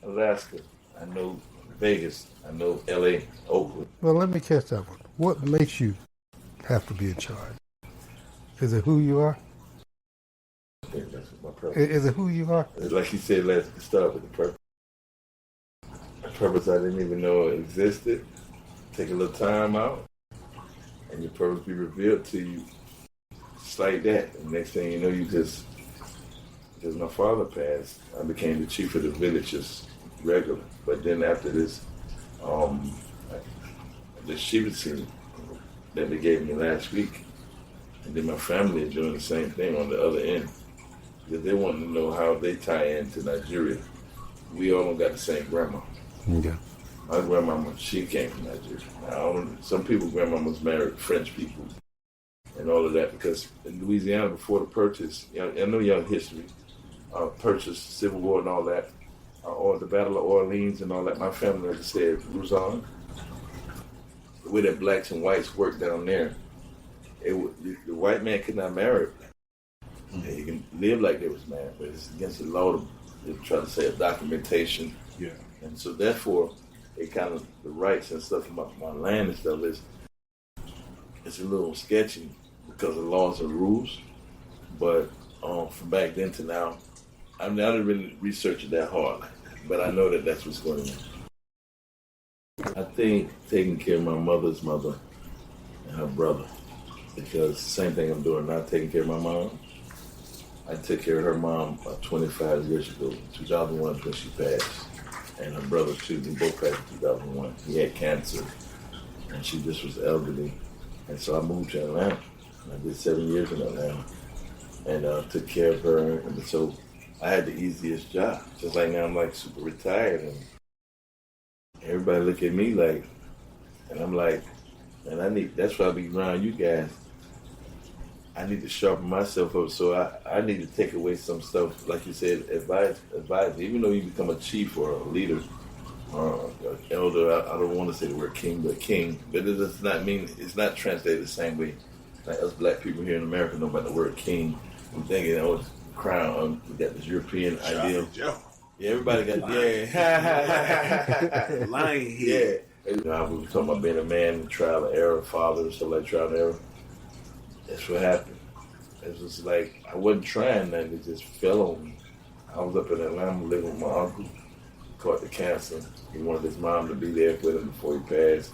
Alaska, I know Vegas, I know LA, Oakland. Well, let me catch that one. What makes you have to be in charge? Is it who you are? I think that's my purpose. Is it who you are? Like you said, let's start with the purpose. A purpose I didn't even know existed. Take a little time out, and your purpose be revealed to you. Just like that. And next thing you know, because my father passed, I became the chief of the village just regular. But then after this, the Shiva team that they gave me last week, and then my family is doing the same thing on the other end. Because they want to know how they tie into Nigeria. We all don't got the same grandma. Okay. My grandmama, she came from Nigeria. Now, some people, grandmamas married French people and all of that, because in Louisiana, before the purchase, I know young history, purchase, Civil War and all that, or the Battle of Orleans and all that, my family, like I said, Rouzan, the way that blacks and whites worked down there, the white man could not marry. He can live like they was married, but it's against the law to try to say a documentation. Yeah. And so therefore, it kind of, the rights and stuff about my land and stuff it's a little sketchy because of laws and rules. But from back then to now, I didn't really research it that hard, but I know that that's what's going on. I think taking care of my mother's mother and her brother, because the same thing I'm doing now, taking care of my mom. I took care of her mom about 25 years ago, 2001 when she passed. And her brother too, they both passed in 2001. He had cancer, and she just was elderly. And so I moved to Atlanta. I did 7 years in Atlanta, and took care of her. And so I had the easiest job. Just like now I'm like super retired, and everybody look at me like, and I'm like, and that's why I be around you guys. I need to sharpen myself up, so I need to take away some stuff, like you said, advise. Even though you become a chief or a leader or an elder, I don't want to say the word king, but it does not mean, it's not translated the same way. Like us black people here in America know about the word king. I'm thinking, oh, it's crown, we got this European ideal. Yeah, everybody got, yeah. Lying here. Yeah. You know, I was talking about being a man, trial and error, father, and stuff like trial and error. That's what happened. It was like, I wasn't trying nothing, it just fell on me. I was up in Atlanta living with my uncle, caught the cancer. He wanted his mom to be there with him before he passed.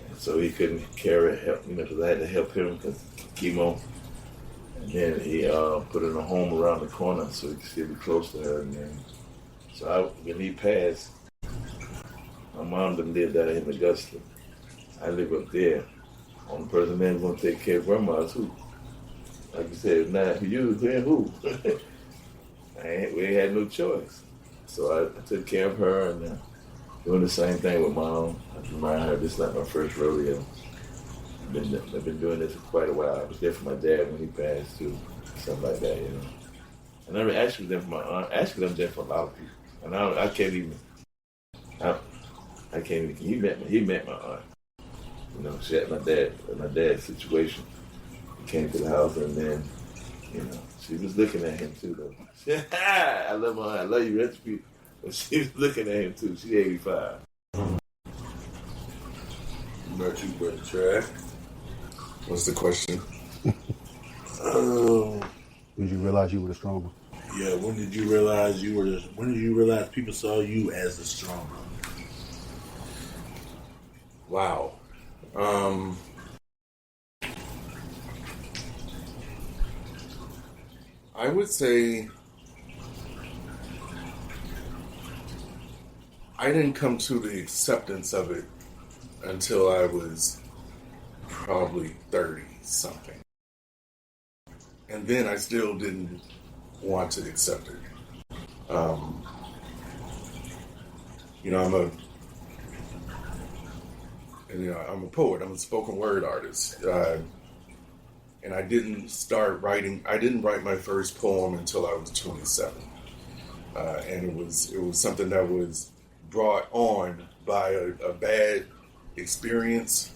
And so he couldn't help, because I had to help him because chemo. And then he put her in a home around the corner so he could still be close to her. And then, when he passed, my mom didn't live down in Augusta. I live up there. Only person that's going to take care of grandma is who? Like you said, not you, then who? We ain't had no choice. So I took care of her and doing the same thing with mom. I remind her this is not my first rodeo. I've been doing this for quite a while. I was there for my dad when he passed too, something like that, you know. And I actually there for my aunt. Actually, I'm there for a lot of people. And I can't even. I can't even. He met my aunt. You know, she had my dad's situation. He came to the house and then, you know, she was looking at him too though. I love my aunt. I love you, rich people. But she was looking at him too. She's 85. About you, Brother Trav. What's the question? Did you realize you were the stronger? Yeah, when did you realize when did you realize people saw you as the stronger? Wow. I would say I didn't come to the acceptance of it until I was probably 30 something. And then I still didn't want to accept it. You know, I'm a poet. I'm a spoken word artist. And I didn't write my first poem until I was 27. And it was something that was brought on by a bad experience.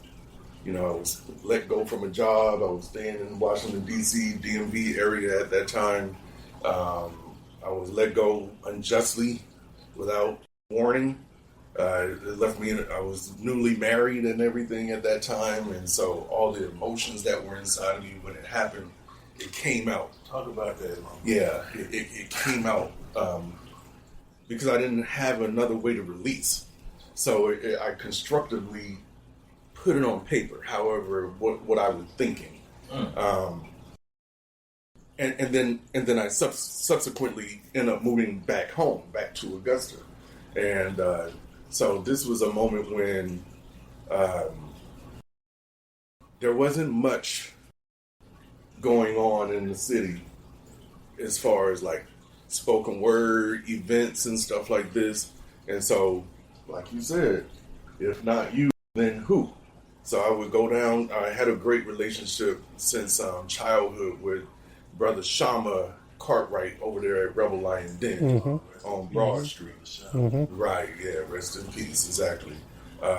You know, I was let go from a job. I was staying in Washington, D.C., DMV area at that time. I was let go unjustly without warning. It left me I was newly married and everything at that time. And so all the emotions that were inside of me when it happened, it came out. Talk about that. Yeah, it came out because I didn't have another way to release. So I constructively put it on paper, however, what I was thinking. And then I subsequently ended up moving back home, back to Augusta. And so this was a moment when there wasn't much going on in the city as far as like spoken word events and stuff like this. And so, like you said, if not you, then who? So I would go down. I had a great relationship since childhood with Brother Shama Cartwright over there at Rebel Lion Den on Broad Street. Right, yeah, rest in peace, exactly.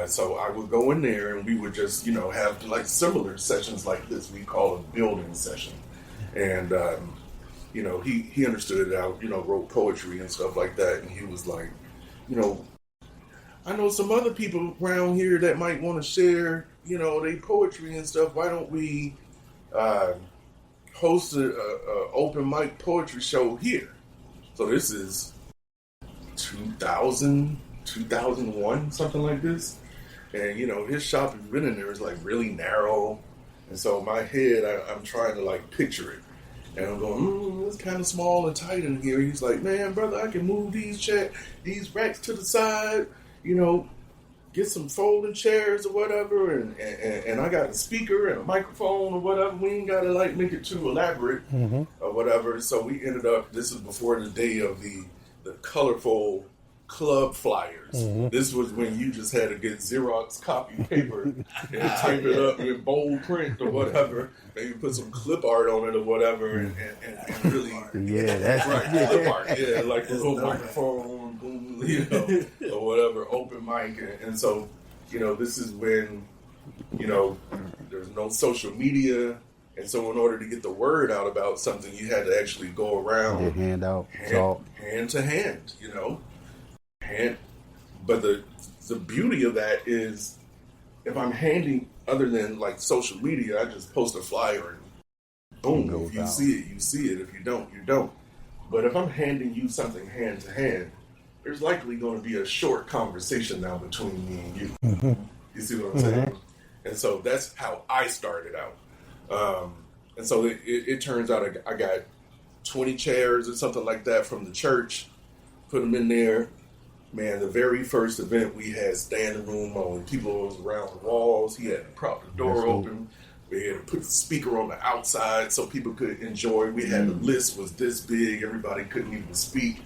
So I would go in there and we would just, you know, have like similar sessions like this. We call it building session. And, you know, he understood how, you know, wrote poetry and stuff like that. And he was like, you know, I know some other people around here that might want to share, you know, their poetry and stuff. Why don't we host a open mic poetry show here? So this is 2000, 2001, something like this. And, you know, his shop has been in there is like really narrow. And so in my head, I'm trying to like picture it. And I'm going, it's kind of small and tight in here. He's like, man, brother, I can move these racks to the side, you know, get some folding chairs or whatever. And I got a speaker and a microphone or whatever. We ain't got to like make it too elaborate or whatever. So we ended up, this is before the day of the colorful club flyers. This was when you just had to get Xerox copy paper and type it up in bold print or whatever. Maybe put some clip art on it or whatever, and really, that's right, clip art, like the little microphone, boom, you know, or whatever, open mic, and so, you know, this is when, you know, there's no social media. And so in order to get the word out about something, you had to actually go around. Hand to hand, you know. But the beauty of that is if I'm handing, other than like social media, I just post a flyer and boom, if you see it, you see it. If you don't, you don't. But if I'm handing you something hand to hand, there's likely going to be a short conversation now between me and you. You see what I'm saying? And so that's how I started out. And so it turns out I got 20 chairs or something like that from the church, put them in there. Man, the very first event we had standing room only. People was around the walls. He had to prop the door open. We had to put the speaker on the outside so people could enjoy. We had the list was this big. Everybody couldn't even speak.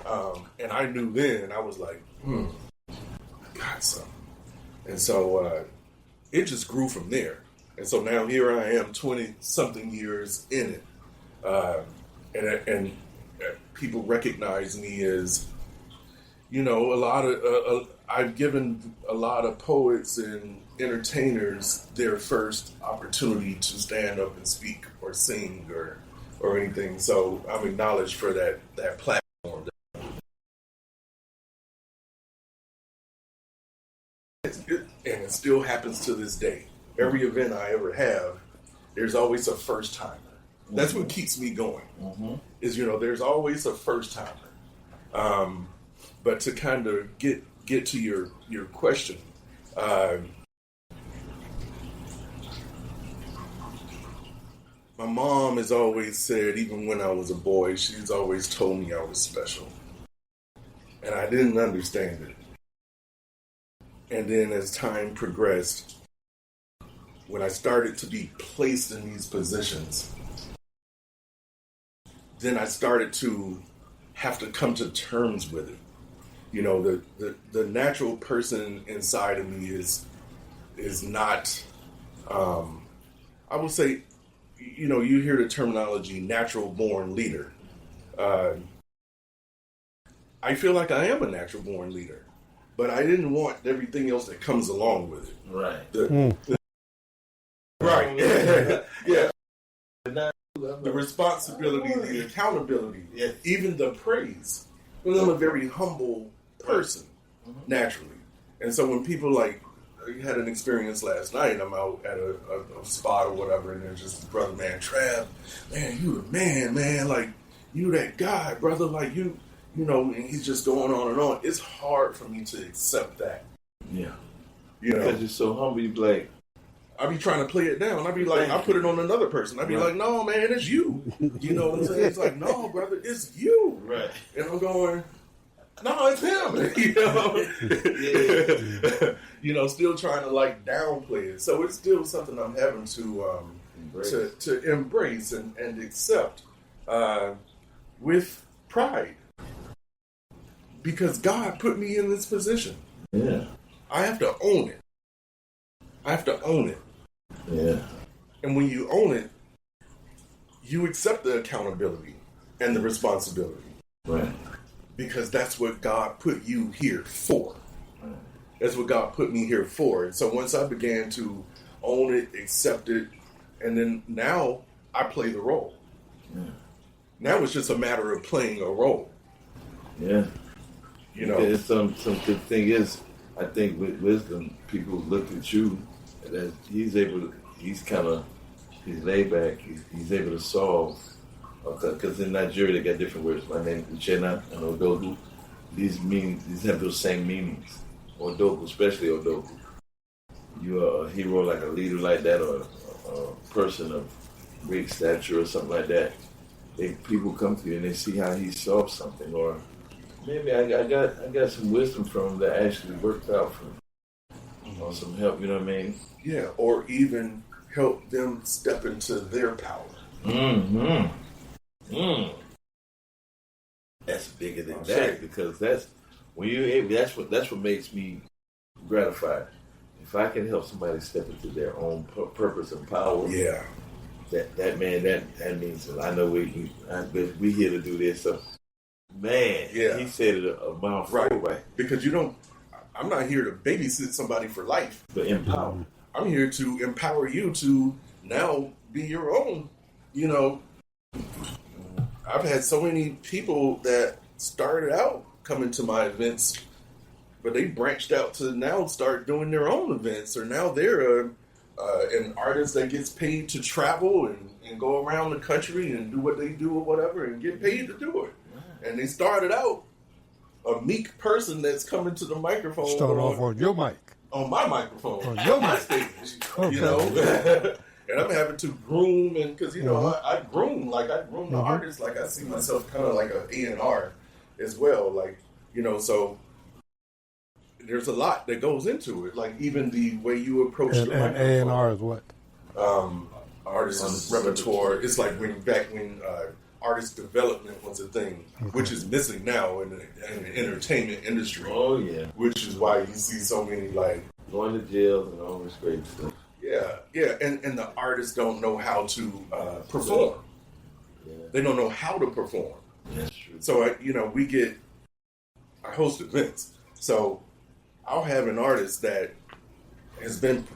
And I knew then, I was like, I got something. And so it just grew from there. And so now here I am, 20-something years in it. And people recognize me as, you know, I've given a lot of poets and entertainers their first opportunity to stand up and speak or sing or anything. So I'm acknowledged for that platform. And it still happens to this day. Every event I ever have, there's always a first timer. That's what keeps me going. Is, you know, there's always a first timer. But to kind of get to your question, my mom has always said, even when I was a boy, she's always told me I was special. And I didn't understand it. And then as time progressed, when I started to be placed in these positions, then I started to have to come to terms with it. You know, the natural person inside of me is not, I would say, you know, you hear the terminology natural born leader. I feel like I am a natural born leader, but I didn't want everything else that comes along with it. Right. Right. Yeah. The responsibility, the accountability, even the praise. Because I'm a very humble person, naturally. And so when people like, you had an experience last night, I'm out at a spot or whatever, and there's just brother, man, Trav, man, you the man, like, you that guy, brother, like you know, and he's just going on and on. It's hard for me to accept that. Yeah. You know? Because you're so humble, you be like, I be trying to play it down. I be like, I put it on another person. I be like, no, man, it's you. You know what I'm saying? It's like, no, brother, it's you. right. And I'm going, no, it's him. You know, you know, still trying to like downplay it. So it's still something I'm having to embrace and accept with pride, because God put me in this position. Yeah. I have to own it. I have to own it. Yeah. And when you own it, you accept the accountability and the responsibility. Right. Because that's what God put you here for. That's what God put me here for. And so once I began to own it, accept it, and then now I play the role. Yeah. Now it's just a matter of playing a role. Yeah. You know, it's some good thing is, I think with wisdom, people look at you that he's laid back, he's able to solve. Because in Nigeria they got different words. My name is Uchenna and Odogu. These have those same meanings. Odogu, especially Odogu. You are a hero, like a leader like that, or a person of great stature or something like that. People come to you and they see how he solved something, or maybe I got some wisdom from him that actually worked out for him, or some help. You know what I mean? Yeah, or even help them step into their power. Mm-hmm. That's bigger than that, because that's when you're able. That's what makes me gratified. If I can help somebody step into their own purpose and power, yeah, that means I know we here to do this. So, man, yeah, he said it a mouthful, right? Because I'm not here to babysit somebody for life, but empower. I'm here to empower you to now be your own. You know, I've had so many people that started out coming to my events, but they branched out to now start doing their own events, or now they're an artist that gets paid to travel and go around the country and do what they do or whatever and get paid to do it. And they started out a meek person that's coming to the microphone. Start off on your mic. On my microphone. On your my mic. stage. Okay. You know? And I'm having to groom, and because, you know, I groom the artist, like I see myself kind of like an A&R as well. Like, you know, so there's a lot that goes into it. Like even the way you approach the microphone. A&R is what? Artist repertoire. It's like when artist development was a thing, which is missing now in the entertainment industry. Oh yeah, which is why you see so many like going to jail and all this great stuff. Yeah, and the artists don't know how to perform. Yeah. They don't know how to perform. That's true. So I host events. So I'll have an artist that has been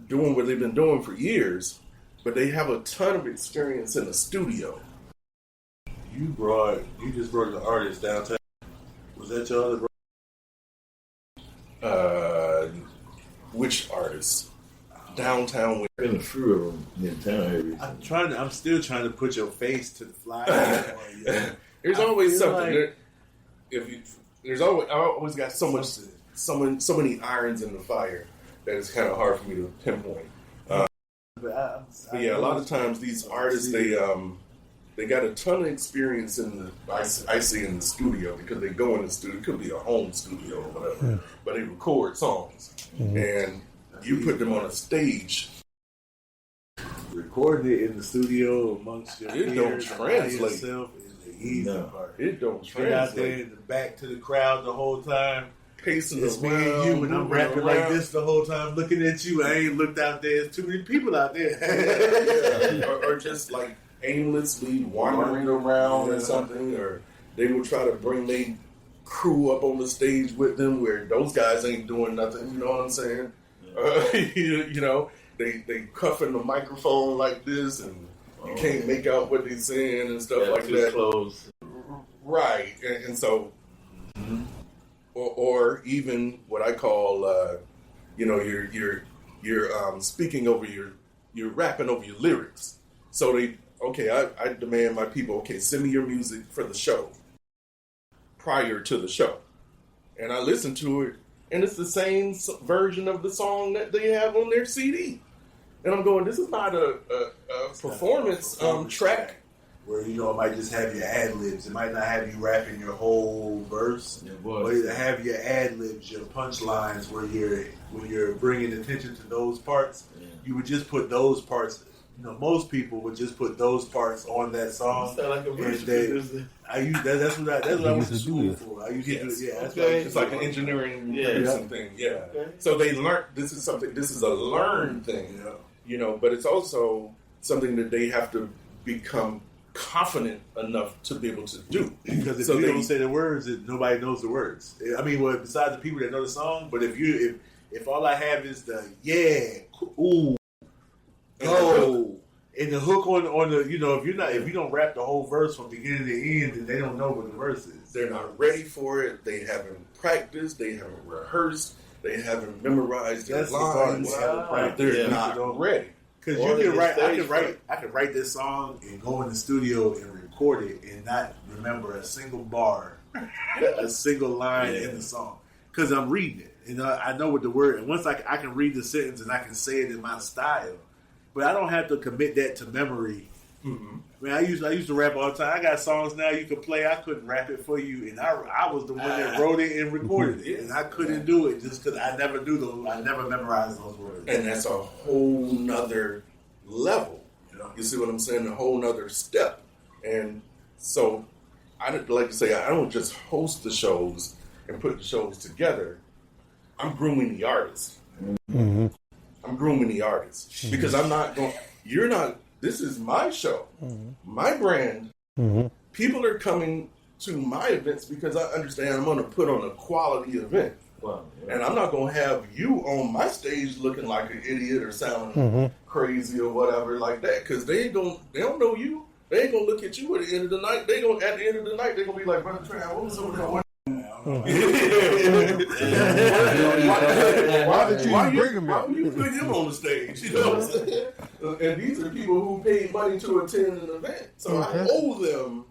doing what they've been doing for years, but they have a ton of experience in the studio. You just brought the artist downtown. Was that your other Which artist? Downtown. Been a few of them in town area. I'm still trying to put your face to the fly. There's always something. I always got so many irons in the fire that it's kind of hard for me to pinpoint. But yeah, a lot of times these artists they got a ton of experience I see in the studio because they go in the studio. It could be a home studio or whatever, but they record songs and you put them on a stage. Recording it in the studio amongst your It don't translate. Yourself is the easy part. It don't Get out there translate. in the back to the crowd the whole time. Pacing It's me around, and you, and I'm moving rapping like around. this the whole time, looking at you. I ain't looked out there. There's too many people out there. or just like aimlessly wandering around or something, or they will try to bring their crew up on the stage with them where those guys ain't doing nothing. You know what I'm saying? They cuffing the microphone like this, and you can't make out what they're saying and stuff like that. Close. Right, and so, or even what I call, you're speaking over you're rapping over your lyrics. So I demand my people, send me your music for the show prior to the show, and I listen to it, and it's the same version of the song that they have on their CD, and I'm going, this is not a performance track. Where it might just have your ad libs. It might not have you rapping your whole verse, but it have your ad libs, your punchlines, when you're bringing attention to those parts. Yeah. You would just put those parts. Most people would just put those parts on that song. Sound like a verse. That's what I went to school for. I used to do. Yeah, that's what I used It's to like do. an engineering Yeah. producing thing. Yeah. Okay. So they learned this is a learned thing. Yeah. But it's also something that they have to become confident enough to be able to do. Because if you don't say the words, nobody knows the words. I mean, besides the people that know the song, but if all I have is the ooh, go, and the hook on the if you don't rap the whole verse from beginning to end, then they don't know what the verse is. They're not ready for it. They haven't practiced. They haven't rehearsed. They haven't memorized their That's the part. lines. They haven't practiced. They're Yeah. not ready. Because Or you can they write, just I can write this song and go in the studio and record it and not remember a single bar, a single line in the song, because I'm reading it and I know what the word. And once I can read the sentence and I can say it in my style, but I don't have to commit that to memory. Mm-hmm. I mean, I used to rap all the time. I got songs now you can play. I couldn't rap it for you, and I was the one that wrote it and recorded it, and I couldn't do it just because I never do those. I never memorized those words. And that's a whole nother level. You see what I'm saying? A whole nother step. And so I'd like to say I don't just host the shows and put the shows together. I'm grooming the artists. Mm-hmm. I'm grooming the artists. Because I'm not going, you're not, this is my show, my brand. Mm-hmm. People are coming to my events because I understand I'm going to put on a quality event. Wow, yeah. And I'm not going to have you on my stage looking like an idiot or sounding crazy or whatever like that, because they don't know you. They ain't going to look at you at the end of the night. At the end of the night, they're going to be like, Brother Trav, what was over there? Why you put him on the stage? You know what I'm saying? And these are people who paid money to attend an event. So I owe them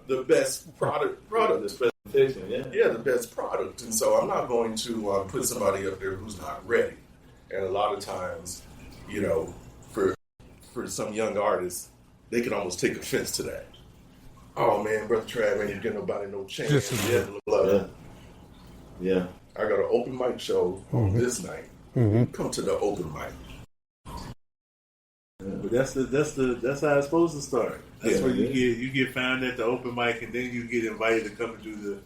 the best product. This presentation, Yeah, the best product. And so I'm not going to put somebody up there who's not ready. And a lot of times, for some young artists, they can almost take offense to that. Oh man, Brother Trav ain't giving nobody no chance. Yeah. Yeah. I got an open mic show on this night. Come to the open mic. But that's how it's supposed to start. That's where you get found at the open mic, and then you get invited to come and do the.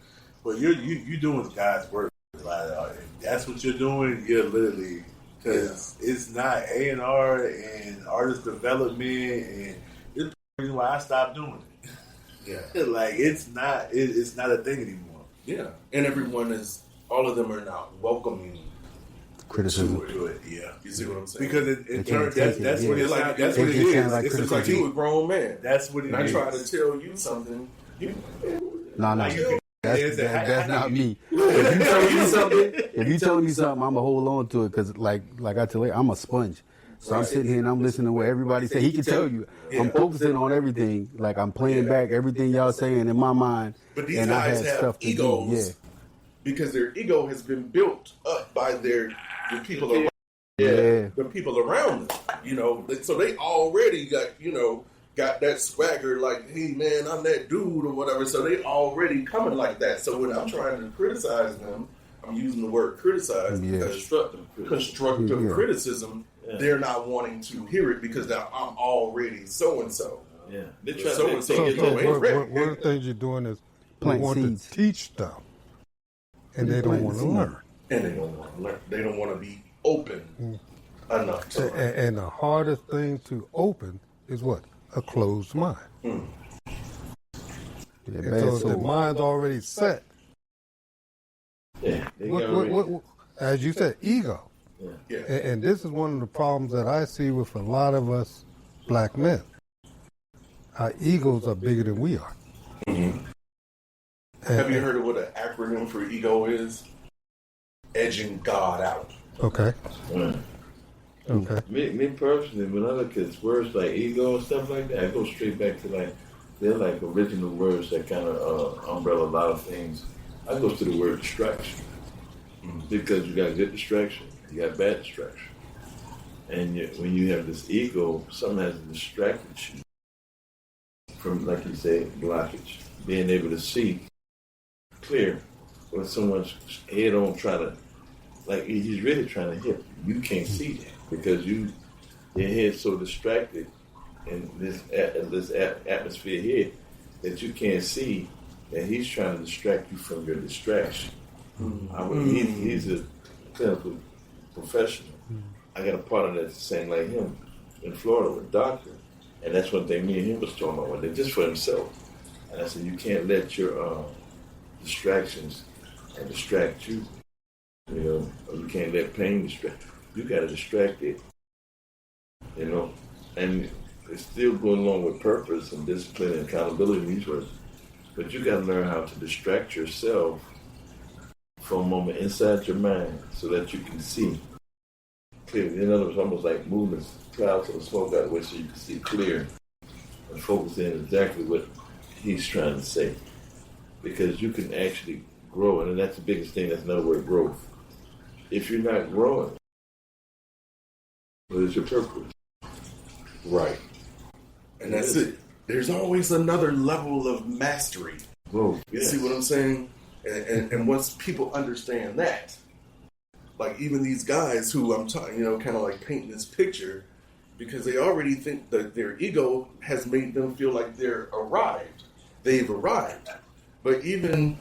But you're doing God's work. Like, if that's what you're doing, you're literally, because it's not A&R and artist development, and it's the reason why I stopped doing it. Yeah, like it's not a thing anymore. Yeah, and all of them are now welcoming Criticism. To it. Yeah, you see what I'm saying? Because in turn, that's what it's like. That's what it It is. like It's like you a grown man. That's what it is. And I try to tell you something. No. That's not me. If you tell me something, I'm gonna hold on to it because, like I tell you, I'm a sponge. So I'm sitting here and I'm listening to what everybody say. He can tell you. I'm focusing on everything. Like I'm playing back everything y'all saying in my mind. But these guys have egos because their ego has been built up by the people around. The people around them. You know, so they already got that swagger, like, hey man, I'm that dude or whatever. So they already coming like that. So when I'm trying to criticize them, I'm using the word criticize because constructive criticism. Yeah. They're not wanting to hear it because now I'm already so and so. Yeah, so and so. One of the things you're doing is want to teach them, and they don't want to learn. And they don't want to learn. They don't want to be open enough to learn. And the hardest thing to open is what? A closed mind. Yeah, so the mind's already set. Yeah, as you said, ego. Yeah. And this is one of the problems that I see with a lot of us black men. Our egos are bigger than we are. Mm-hmm. Have you heard of what an acronym for ego is? Edging God out. Okay. Okay. Me personally, when I look at words like ego and stuff like that, I go straight back to they're like original words that kind of umbrella a lot of things. I go to the word distraction because you got good distraction, you got bad distraction, and when you have this ego, something has distracted you from, like you say, blockage, being able to see clear when someone's head on try to, like he's really trying to hit you. You can't see that because your head's so distracted in this atmosphere here that you can't see that he's trying to distract you from your distraction. He's a clinical professional. I got a partner that's saying like him in Florida with a doctor, and that's one thing me and him was talking about one day, just for himself. And I said, you can't let your distractions distract you, or you can't let pain distract you. You got to distract it, and it's still going along with purpose and discipline and accountability in these words. But you got to learn how to distract yourself for a moment inside your mind so that you can see clearly. In other words, almost like moving clouds of smoke out of the way so you can see clear and focus in exactly what he's trying to say. Because you can actually grow, and that's the biggest thing. That's another word, growth. If you're not growing, what is your purpose? Right. And that's it. There's always another level of mastery. Growth. You see what I'm saying? And once people understand that, like even these guys who I'm talking, kind of like painting this picture, because they already think that their ego has made them feel like they're arrived. They've arrived. But even,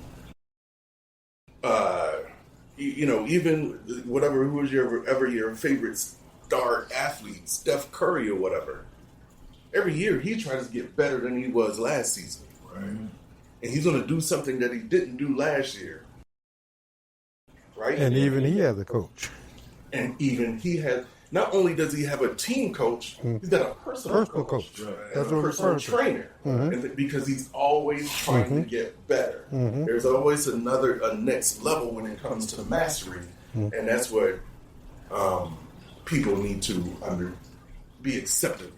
even whatever, who was your favorite star athlete, Steph Curry or whatever, every year he tries to get better than he was last season. Right. And he's going to do something that he didn't do last year. Right? And even he has a coach. And even he has, not only does he have a team coach, he's got a personal coach. Right. That's a personal trainer. Because he's always trying to get better. There's always a next level when it comes to mastery. And that's what people need to be accepted.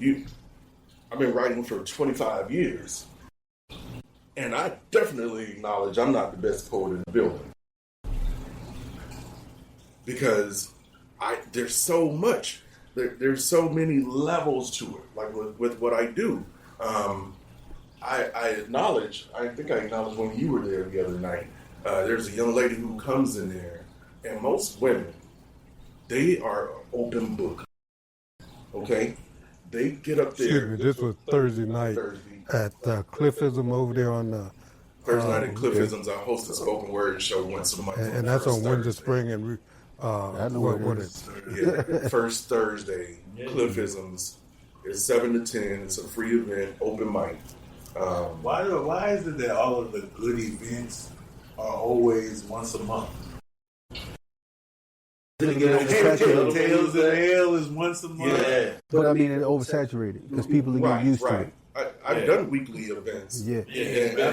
I've been writing for 25 years. And I definitely acknowledge I'm not the best poet in the building. Because there's so much. There's so many levels to it, like with what I do. I acknowledge, I think I acknowledged when you were there the other night, there's a young lady who comes in there, and most women, they are open book. Okay, they get up there. Excuse me, this was Thursday night at Cliffism over there on Thursday night at Cliffisms. I host a spoken word show once a month, and that's on Windsor Spring and I know what is first Thursday. Cliffisms is 7 to 10. It's a free event, open mic. Why is it that all of the good events are always once a month? Tails and Hell is once a month. Yeah, But I mean, it's oversaturated because people are getting used to it. I've done weekly events. Yeah. I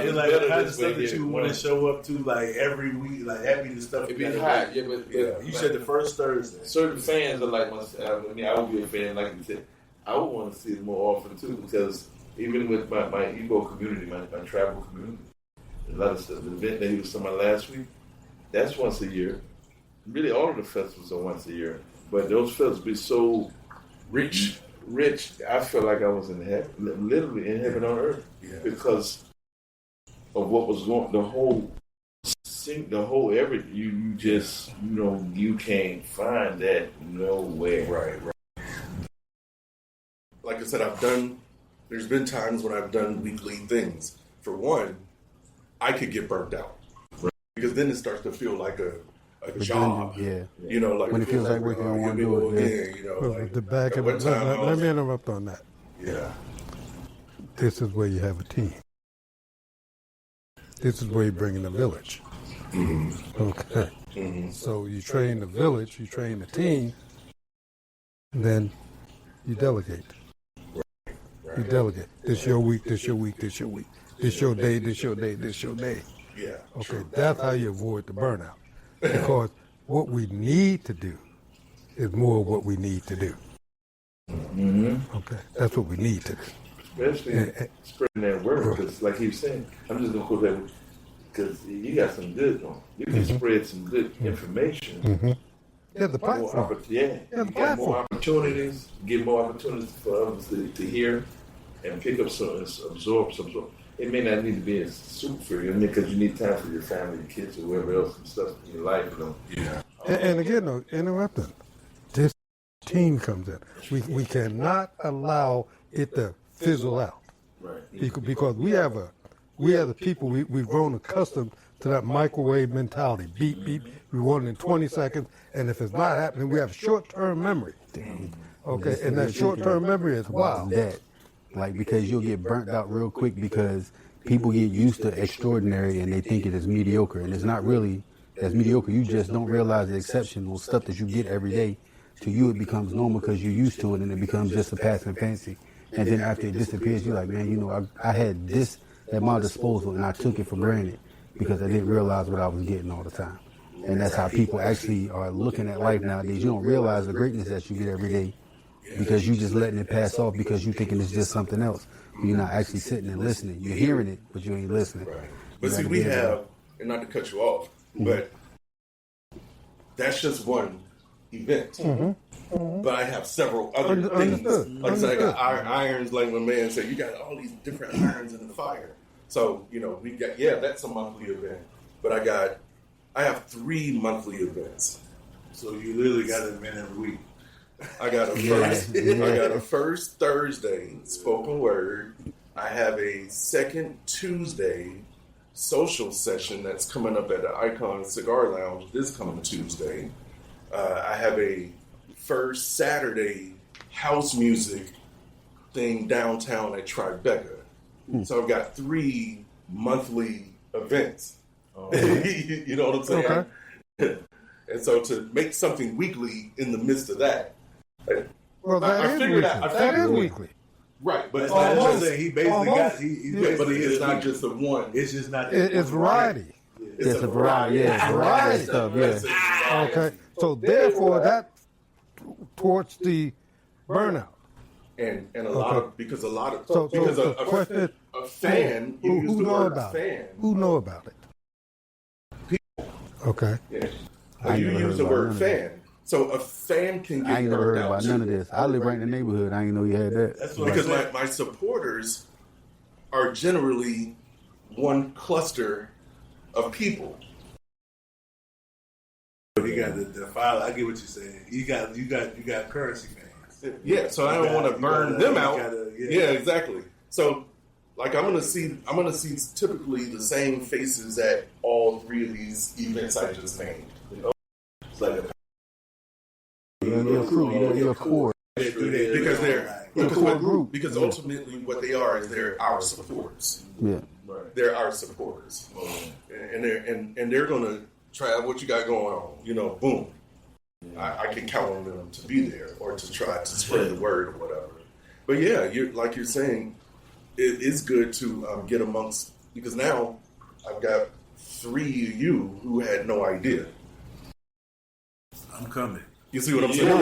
feel like the kind of stuff that you want to show up to like every week, like having the stuff. It'd be hot, yeah, but You said the first Thursday. certain fans are like, I would be a fan, like you said. I would want to see it more often too, because even with my Igbo community, my tribal community, a lot of stuff. The event that he was talking about last week, that's once a year. Really, all of the festivals are once a year, but those festivals be so rich. I felt like I was in heaven, literally in heaven on earth, because of what was going. The whole everything. You just you can't find that nowhere. Right. Like I said, there's been times when I've done weekly things. For one, I could get burnt out. Right. Because then it starts to feel like a job. Yeah. Like when it feels like work, you don't want to do it. Let me interrupt on that. Yeah. This is where you have a team. This is where you bring in the village. Mm-hmm. Okay. Mm-hmm. So you train the village, you train the team, and then you delegate. Right. You delegate. This your week, this your week, this your week. This your day, this your day, this your day. Yeah. Okay, True. that's how you avoid the burnout. Because what we need to do is more of what we need to do. Mm-hmm. Okay, that's what we need to do. Especially spreading that word, because like he was saying, I'm just going to quote that, because you got some good on. You can spread some good information. Mm-hmm. Yeah, the platform. You got more opportunities, get more opportunities for others to hear and pick up some, absorb some. It may not need to be a super for you, because you need time for your family, your kids, or whoever else and stuff in your life. Yeah. And again, no, interrupting. This team comes in. We cannot allow it to fizzle out. Right. Because we have the people, we've grown accustomed to that microwave mentality. Beep, beep. We want it in 20 seconds. And if it's not happening, we have short-term memory. Okay, and that short-term memory is wow. Like, because you'll get burnt out real quick because people get used to extraordinary and they think it is mediocre. And it's not really as mediocre. You just don't realize the exceptional stuff that you get every day. To you, it becomes normal because you're used to it, and it becomes just a passing fancy. And then after it disappears, you're like, man, I had this at my disposal, and I took it for granted because I didn't realize what I was getting all the time. And that's how people actually are looking at life nowadays. You don't realize the greatness that you get every day because you're just letting it pass off because you're thinking it's just something else. You're not actually sitting and listening. You're hearing it, but you ain't listening. Right. But see, we have, and not to cut you off, but that's just one event. Mm-hmm. But I have several other things. Like I said, I got irons, like my man said, you got all these different irons in the fire. So, we got, that's a monthly event. But I have 3 monthly events. So you literally got an event every week. I got a first Thursday spoken word. I have a second Tuesday social session that's coming up at the Icon Cigar Lounge this coming Tuesday. I have a first Saturday house music thing downtown at Tribeca. So I've got 3 monthly events. You know what I'm saying? Okay. And so to make something weekly in the midst of that, well, I figured out. That is weekly. Right, but it's not just that he basically got. But it's not just the one. It's just not. It's variety. It's a variety. Yeah, variety stuff. Yeah. Okay. So therefore, that towards the burnout. And a lot of because a fan who know about it? Who know about it? People. Okay. Yeah. You use the word fan. So a fan can get I ain't never heard burnt out about none of this. I live right in the neighborhood. I didn't know you had that. That's what because my supporters are generally one cluster of people. You got the file. I get what you're saying. You got currency fans. Yeah, so I don't want to burn them out. Yeah. Exactly. So, like, I'm gonna see typically the same faces at all three of these events I just named. You know, it's like Your crew, your core. because group. because ultimately what they are is they're our supporters. Yeah. They're our supporters, and they're gonna try out what you got going on. You know, boom. I can count on them to be there or to try to spread the word or whatever. But yeah, you're saying, it is good to get amongst, because now I've got 3 of you who had no idea. I'm coming. You see what I'm saying? You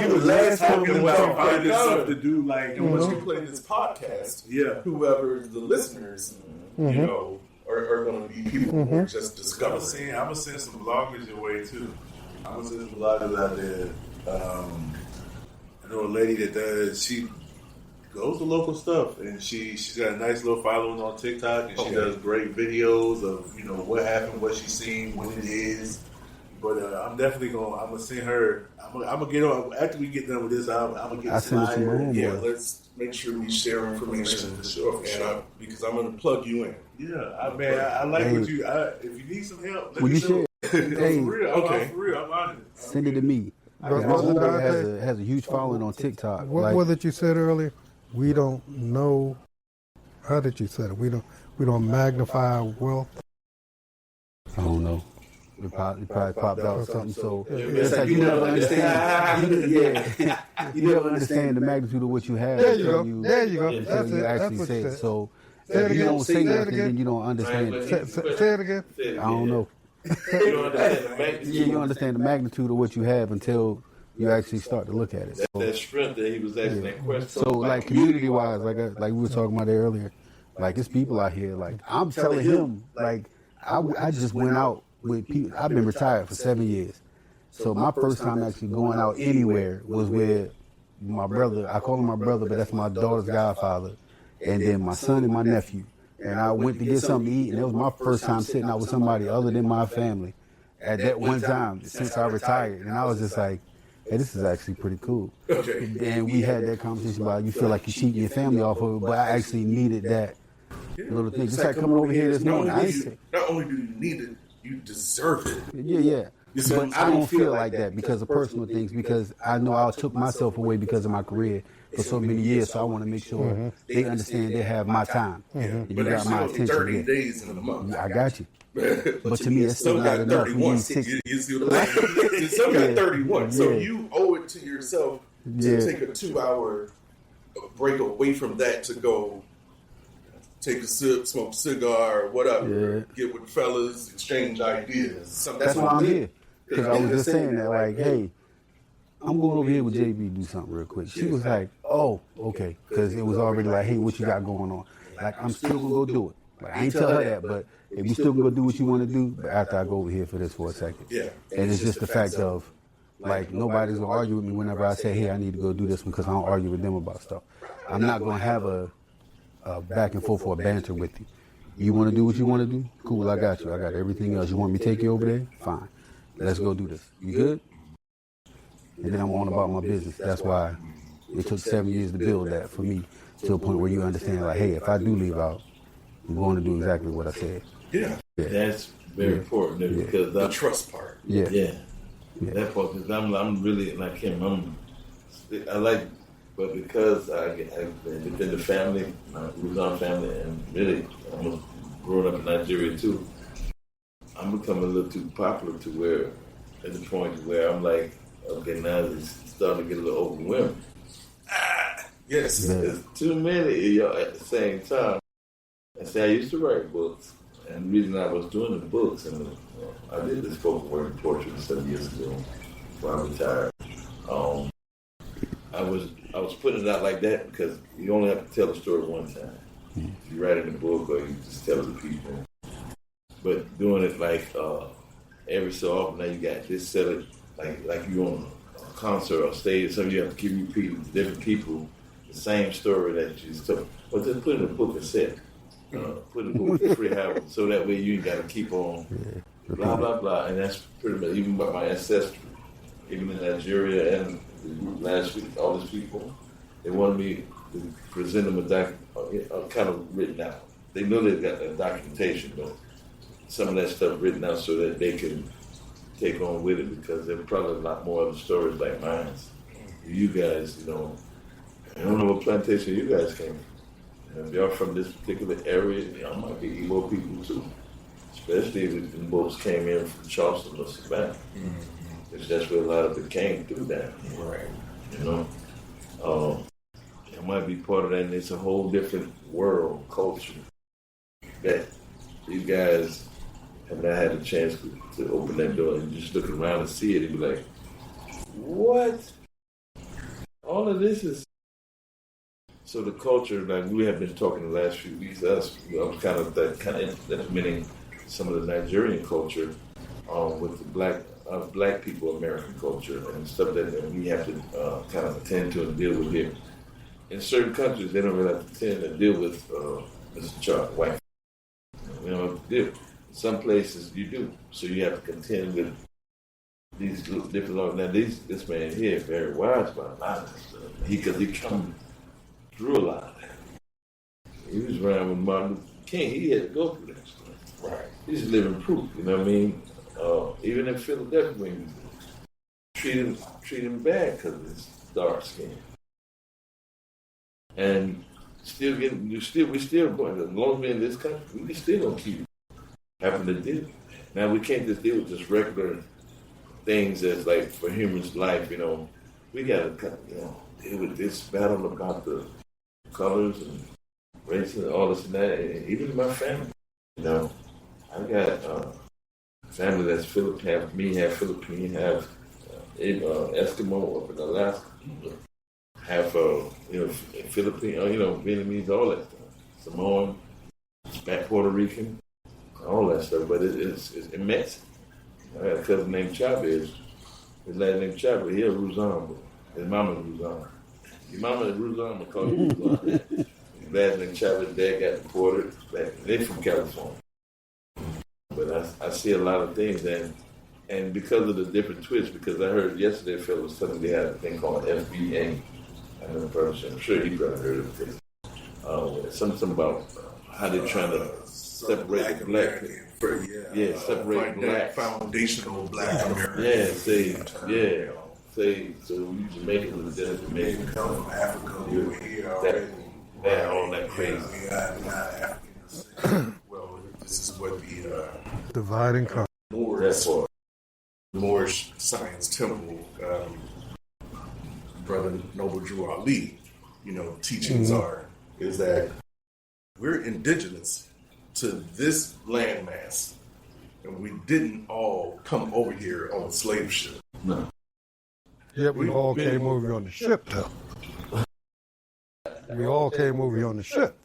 were last talking about finding stuff to do, like, And once you play this podcast, yeah. whoever the listeners, you know, are going to be people who are just I'm discovering. gonna send some bloggers your way too. I'm gonna send some bloggers out there. I know a lady that she goes to local stuff, and she's got a nice little following on TikTok, and she does great videos of, you know, what happened, what she's seen, when it is. But I'm definitely gonna send her. I'm gonna get on after we get done with this. I'm gonna get send it to my homeboy. Yeah, let's make sure we share information for sure. Because I'm going to plug you in. Yeah, I like what you. If you need some help, let Will me you know. share? Hey, For real, okay. for real, I'm on it. Send it to me. Brother My homeboy Dante, has a huge following on TikTok. what was it you said earlier? We don't know. How did you say it? We don't magnify wealth. I don't know. It probably popped out or something. So It's it's like you never understand. You never understand the magnitude of what you have. There you until go. There you go. until That's you it. That's actually what say you it. said. So Say it if you again. don't say Say it nothing, again. then you don't understand it. Say it again. I don't know. You don't understand the magnitude. You don't understand the magnitude of what you have until you actually start to look at it. So, That strength that he was asking that question. so like community wise, like we were talking about it earlier, like it's people out here. Like I'm telling him, like I just went out with people. I've been retired for 7 years, so my first time actually going out anywhere was with my brother. I call him my brother, but that's my daughter's godfather, and then my son and my nephew. And I went to get something to eat, and it was my first time sitting out with somebody other than my family at that one time since I retired. And I was just like, hey, this is actually pretty cool. Okay. And we had that conversation about you feel like you're cheating your family off of it, but I actually needed that little thing. Just like coming over here this morning. Not only do you need it, you deserve it. Yeah. You see what I'm But I saying? don't feel like that because of personal things, because I know I took myself away because of my career for so many years, so I want to make sure they understand they have my time. And you But got there's my still attention. 30 Yeah. days in a month. I got you. But to me, it's still not got enough. We 31. need 60. You see what I'm saying? You still got Yeah. 31. So Yeah. you owe it to yourself to Yeah. take a 2-hour break away from that to go take a sip, smoke a cigar, or whatever. Get with fellas, exchange ideas. That's why I'm here. Because I was just saying that, like, hey, I'm going over here with JB to do something real quick. She was like, oh, okay. Because it was already like, hey, what you got going on? Like, I'm still going to go do it. Like, I ain't tell her that, but if you still going to do what you want to do, but after I go over here for this for a second. Yeah. And it's just the fact of, like, nobody's going to argue with me whenever I say, hey, I need to go do this because I don't argue with them about stuff. I'm not going to have a back and forth or a banter with you. You want to do what you want to do? Cool, I got you. I got everything else. You want me to take you over there? Fine. Let's go do this. You good? And then I'm on about my business. That's why it took 7 years to build that for me to a point where you understand, like, hey, if I do leave out, I'm going to do exactly what I said. Yeah. That's very important because The trust part. Yeah. That part, because I'm really like him. I like, but because I've been the family, my Rouzan family, and really almost growing up in Nigeria too, I'm becoming a little too popular to where, at the point where I'm like, okay, now it's starting to get a little overwhelming. Yes. There's too many of y'all at the same time. And see, I used to write books, and the reason I was doing the books, and I did this spoken word in portrait 7 years ago before I retired. I was putting it out like that because you only have to tell a story one time. If you write it in a book or you just tell it to people. But doing it like every so often, now you got this set it like you on a concert or stage, so you have to keep repeating to different people the same story that you just told. But just put it in a book and set. Put it in a book for free habit, so that way you ain't got to keep on blah blah blah. And that's pretty much even about my ancestry. even in Nigeria and last week, all these people, they wanted me to present them a kind of written out. They know they've got that documentation, but some of that stuff written out so that they can take on with it, because there's probably a lot more other stories like mine. You guys, I don't know what plantation you guys came from. If y'all from this particular area, y'all might be Igbo people too. Especially if the boats came in from Charleston or Savannah. Because that's where a lot of it came through down here. Right. It might be part of that, and it's a whole different world, culture, that these guys have not had a chance to open that door and just look around and see it and be like, what? All of this is... So the culture, like we have been talking the last few weeks, I'm kind of implementing some of the Nigerian culture with the black people American culture and stuff that we have to kind of attend to and deal with here. In certain countries, they don't really have to tend to deal with Mr. Charles, white. We don't have to deal. Some places you do, so you have to contend with these different laws. Now, this man here is very wise about a lot of stuff. Because he come through a lot of that. He was around with Martin Luther King. He had to go through that stuff. Right. He's living proof. You know what I mean? Even in Philadelphia, when you treat him bad because of his dark skin, and we still going. As long as we're in this country, we still gonna keep having to deal. Now we can't just deal with just regular things that's like for humans' life. We gotta deal with this battle about the colors and race and all this and that. And even in my family, I got family that's Philippine, half Philippine, half Eskimo up in Alaska, half Philippine, Vietnamese, all that stuff, Samoan, Puerto Rican, all that stuff. But it's immense. I got a cousin named Chavez. His last name Chavez. He a Rouzan boy. His mama's Rouzan. Your mama is Rouzan, I'm gonna call you Rouzan. His last name Chavez. Dad got deported. They're from California. But I see a lot of things, and because of the different twists, because I heard yesterday a fellow was telling me they had a thing called FBA. I'm sure you probably heard of it. Something about how they're trying to separate the black. Separate black. Foundational black American. Say, so you Jamaicans and Jamaicans come from Africa over here already. That all that crazy. We're not Africans. Well, this is what the divide and conquer. Moorish Science Temple, Brother Noble Drew Ali, teachings is that we're indigenous to this landmass, and we didn't all come over here on a slave ship. No. Yep, we all came over on the ship, though. We all came over here on the ship.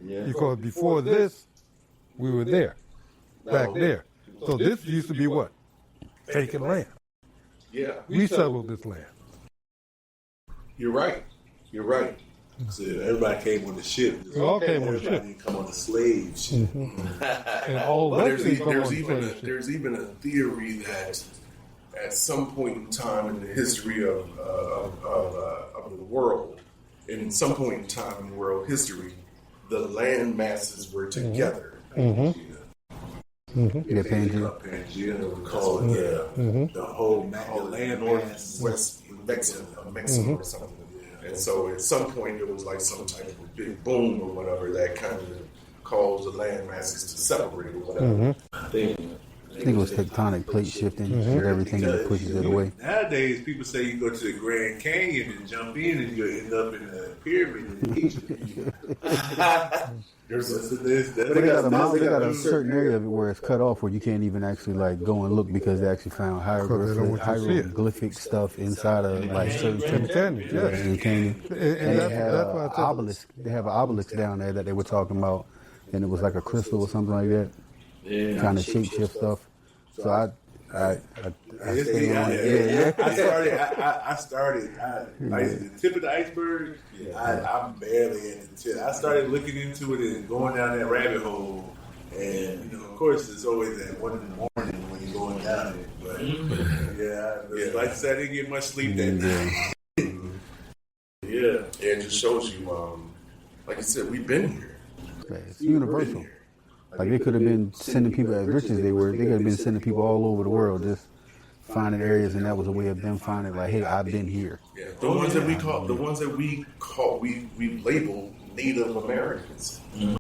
Yeah. Because before this, we were there, back there. So this used to be what? Vacant land. Yeah. We settled this land. You're right. So everybody came on the ship. We all came on the ship. Everybody didn't come on the slave ship. And all there's there's even a theory that at some point in time in the history of the world, in some point in time in world history, the land masses were together. Yeah, Pangea, we call it the whole the land Northwest Mexico or something. And so at some point there was like some type of big boom or whatever that kind of caused the land masses to separate or whatever. I think it was tectonic plate shifting with everything that pushes it away. Nowadays, people say you go to the Grand Canyon and jump in and you'll end up in the pyramid in Egypt. They got a certain area of it where it's cut off where you can't even actually go and look because they actually found hieroglyphic stuff inside of certain canyons. And they have an obelisk. They have an obelisk down there that they were talking about, and it was like a crystal or something like that. Trying to shape shift stuff. So I started like the tip of the iceberg. I'm barely at the tip. I started looking into it and going down that rabbit hole. And of course, there's always that 1 in the morning when you're going down it. But Like I said, I didn't get much sleep that night. Yeah, it just shows you, like I said, we've been here. It's universal. Like they could have been sending people as rich as they were. They could have been sending people all over the world, just finding areas, and that was a way of them finding, like, hey, I've been here. Yeah, the ones that we label Native Americans. Mm-hmm.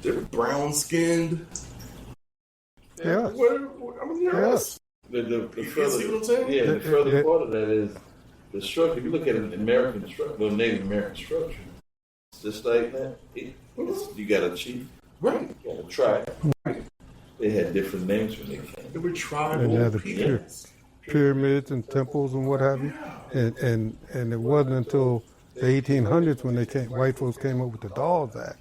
They're brown skinned. Yeah. I mean, yes. The You see what I'm saying? Yeah, the further part of that is the structure. If you look at an American structure, the Native American structure, it's just like that. You got a chief, Right. you got a tribe. Right. They had different names when they came. They were tribal And you had the people. pyramids and temples and what have you. And it wasn't until the 1800s when white folks came up with the Dawes Act,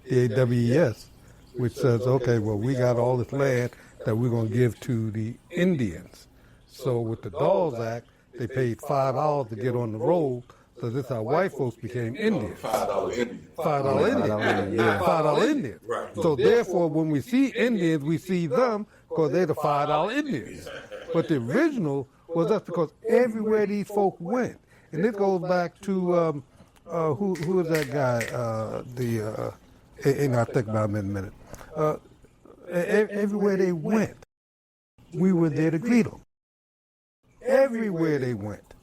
the AWES, which says, okay, well, we got all this land that we're going to give to the Indians. So with the Dawes Act, they paid $5 to get on the roll. So this is how white folks became Indians. $5 Indian. $5 Indians. Yeah. $5 Indians. Right. So therefore, when we see Indians, we see them because they're the $5 Indians. But the original was us because everywhere these folk went, and this goes back to who is that guy? And I'll think about him in a minute. Everywhere they went, we were there to greet them. Everywhere they went,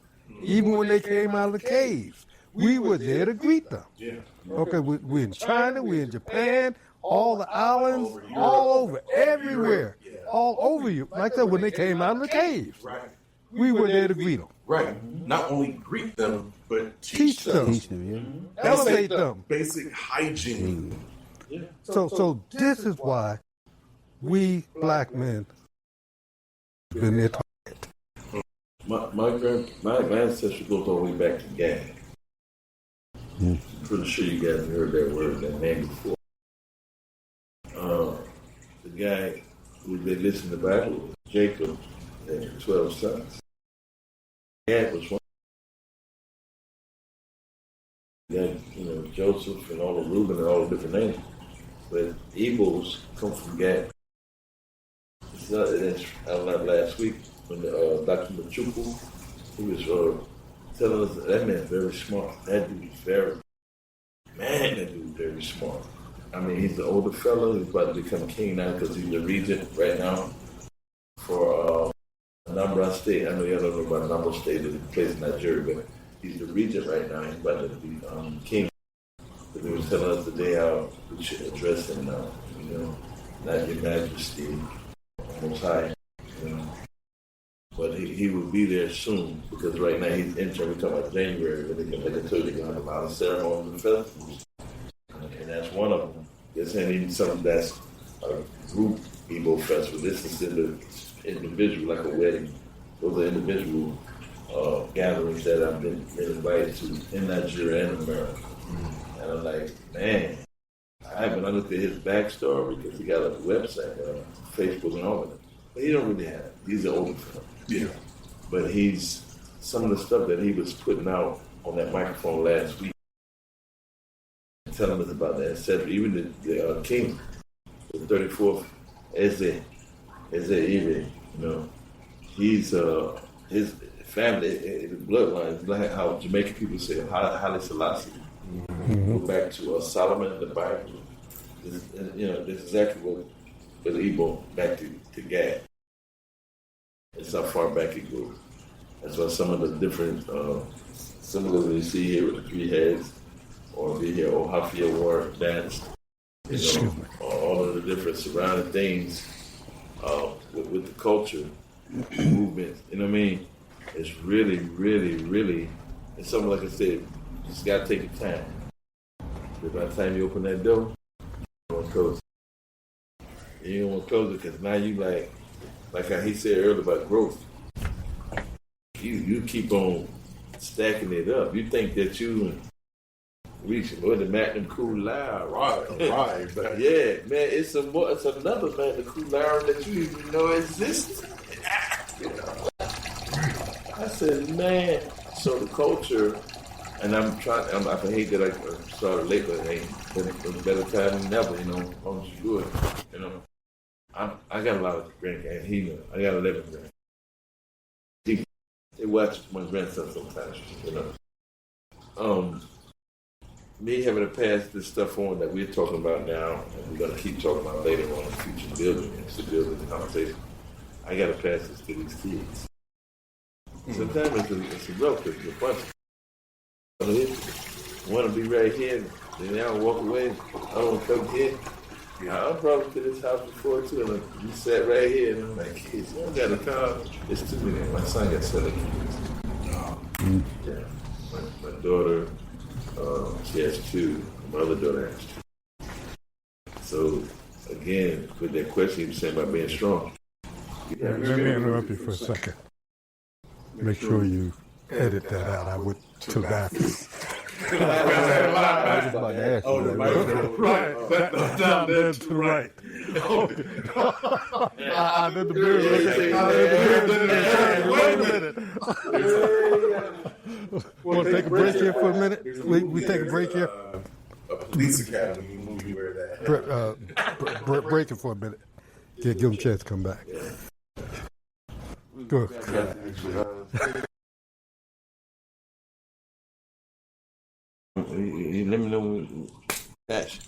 even when they came out of the caves, we were there to greet them. Yeah. Okay, we're in China, we're in Japan, all the islands, all over, everywhere, all over you. Like that, when they came out of the caves, Right. we were there to greet them, Right. Not only greet them, but teach them, Teach them, yeah. elevate them. Basic hygiene. So this is why we black men been there. My ancestry goes all the way back to Gad. I'm pretty sure you guys heard that name before. The guy who they listened to the Bible was Jacob and 12 sons. Gad was one. Then, Joseph and all the Reuben and all the different names. But Igbos come from Gad. It's not last week when Dr. Machuku, he was telling us that man's very smart. That dude is very smart. I mean, he's the older fellow. He's about to become king now because he's the regent right now for Anambra State. I know y'all don't know about Anambra State. It's a place in Nigeria, but he's the regent right now. He's about to be king. But he was telling us today how we should address him now. Not your majesty, most high. But he will be there soon because right now he's entering. We're talking about January, but like I told you, they're going to have a lot of ceremonies and festivals. And that's one of them. They're saying even something that's a group Igbo festival. This is individual, like a wedding. Those are individual gatherings that I've been invited to in Nigeria and America. And I'm like, man, I looked at his backstory because he got a website, Facebook and all of it. But he don't really have it. He's an older fellow. Yeah. But some of the stuff that he was putting out on that microphone last week, telling us about that, etc. Even the king, the 34th, Eze Ire, he's his family, his bloodline is like how Jamaican people say Haile Selassie. Go back to Solomon in the Bible. This is exactly what the Igbo back to Gad. It's how far back it goes. That's why some of the different symbolism you see here with the three heads, or the Ohafia war dance, all of the different surrounding things with the culture, movement. You know what I mean? It's really, really, really. It's something like I said. You just gotta take your time. But by the time you open that door, you don't want to close it. You don't want to close it because now you like how he said earlier about growth. You keep on stacking it up. You think that you reaching the Magnum Cool Loud. Right. Yeah, man, it's another Magnum Cool Loud that you even know exists. I said, man, so the culture, and I hate that I started late, but it ain't been a better time than never, as long as you do it, I got a lot of grandkids, I got 11 grandkids. They watch my grandson sometimes, you know. Me having to pass this stuff on that we're talking about now, and we're going to keep talking about later on in future buildings, to build this conversation. I got to pass this to these kids. Sometimes it's a relative, it's a bunch of want to be right here, then I'll walk away. I don't want to come here. Yeah, I'm probably to this house before too, and we sat right here, and I'm like, kids, you don't got a car. It's too many. My son got 7 kids. Yeah, my daughter, she has 2. My other daughter has 2. So again, with that question you were saying about being strong. Let me interrupt you for a second. Make sure you edit that out. I went to the bathroom. I was just about to ask you. Right, down there to the right. I did the beard. Wait a minute. Want to take a break here for a minute? We take a break here? A police academy movie where that. Break it for a minute. Give them a chance to come back. Go ahead. Let me know when Ash.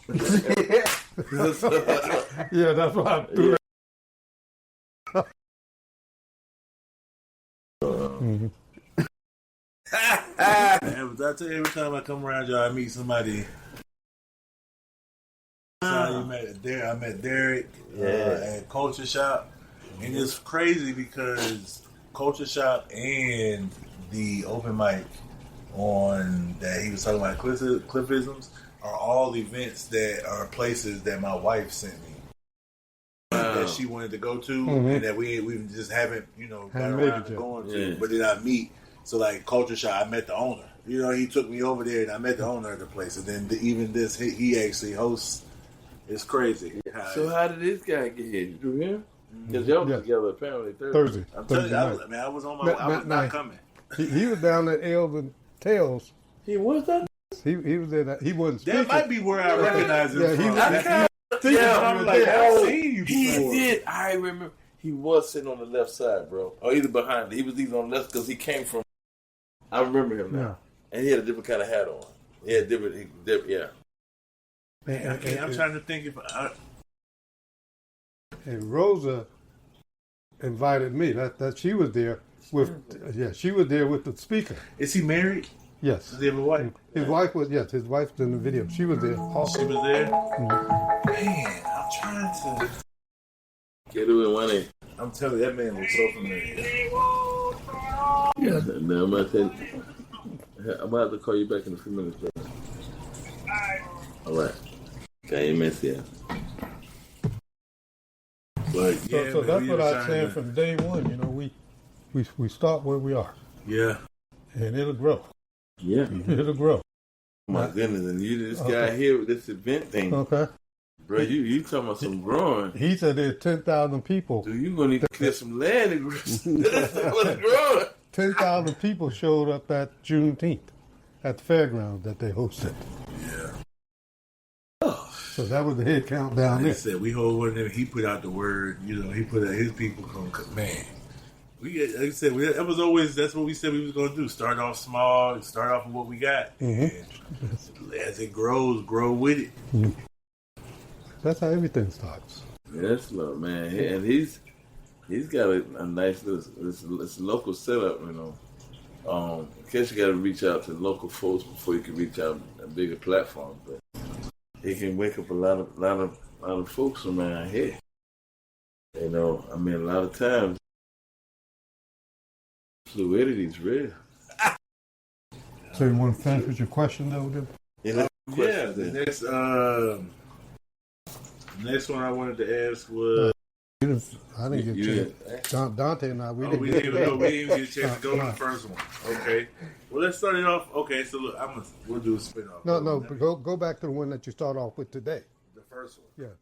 Yeah, that's what I'm doing. I tell you, every time I come around y'all, I meet somebody. I met Derek at Culture Shop, and it's crazy because Culture Shop and the open mic on that he was talking about Cliffisms are all events that are places that my wife sent me that she wanted to go to, and that we just haven't got around to going to, but then I meet. So like Culture Shop, I met the owner. He took me over there and I met the owner of the place, and then even this he actually hosts. It's crazy. So how did this guy get here? You through him? Because y'all was together apparently Thursday. I'm telling you, I was on my. I was not coming. He was down at Elvin Tails. He was that? He was in that. He wasn't speaking. That might be where I recognize him from. I'm like, I've seen you before. He did. I remember. He was sitting on the left side, bro. Or either behind. He was either on the left because he came from. I remember him now. Yeah. And he had a different kind of hat on. He had different yeah. I'm trying to think if and Rosa invited me. That she was there with. She was there with the speaker. Is he married? Yes. Does he have a wife? His wife was. Yes, his wife's in the video. She was there. Also. She was there. Man, I'm trying to get it with one A. I'm telling you, that man was so familiar. Yeah. Now I'm about to have to call you back in a few minutes, bro. All right. Okay, you miss it. But so that's what I was saying from day one. We start where we are. Yeah. And it'll grow. Yeah. It'll grow. Oh my goodness, and you this guy here with this event thing. Okay. Bro, you talking about some growing. He said there's 10,000 people. Dude, you're going to need to clear some land and what's growing. 10,000 people showed up at Juneteenth at the fairgrounds that they hosted. Yeah. So that was the head count down there. He said we hold one of them. He put out the word. He put out his people from man. Like I said, that was always that's what we said we was going to do. Start off small. Start off with what we got. And as it grows, grow with it. Mm-hmm. That's how everything starts. Yes, Lord, man. And he's got a nice little local setup. In case you got to reach out to local folks before you can reach out a bigger platform, but he can wake up a lot of folks around here. A lot of times fluidity is real. So you want to finish with your question, though? The next one I wanted to ask was. I didn't get a chance. Dante and I, we didn't get a chance to go to the first one. Okay. Well, let's start it off. Okay, so look, we'll do a spin-off. No, go back to the one that you start off with today. The first one. Yeah.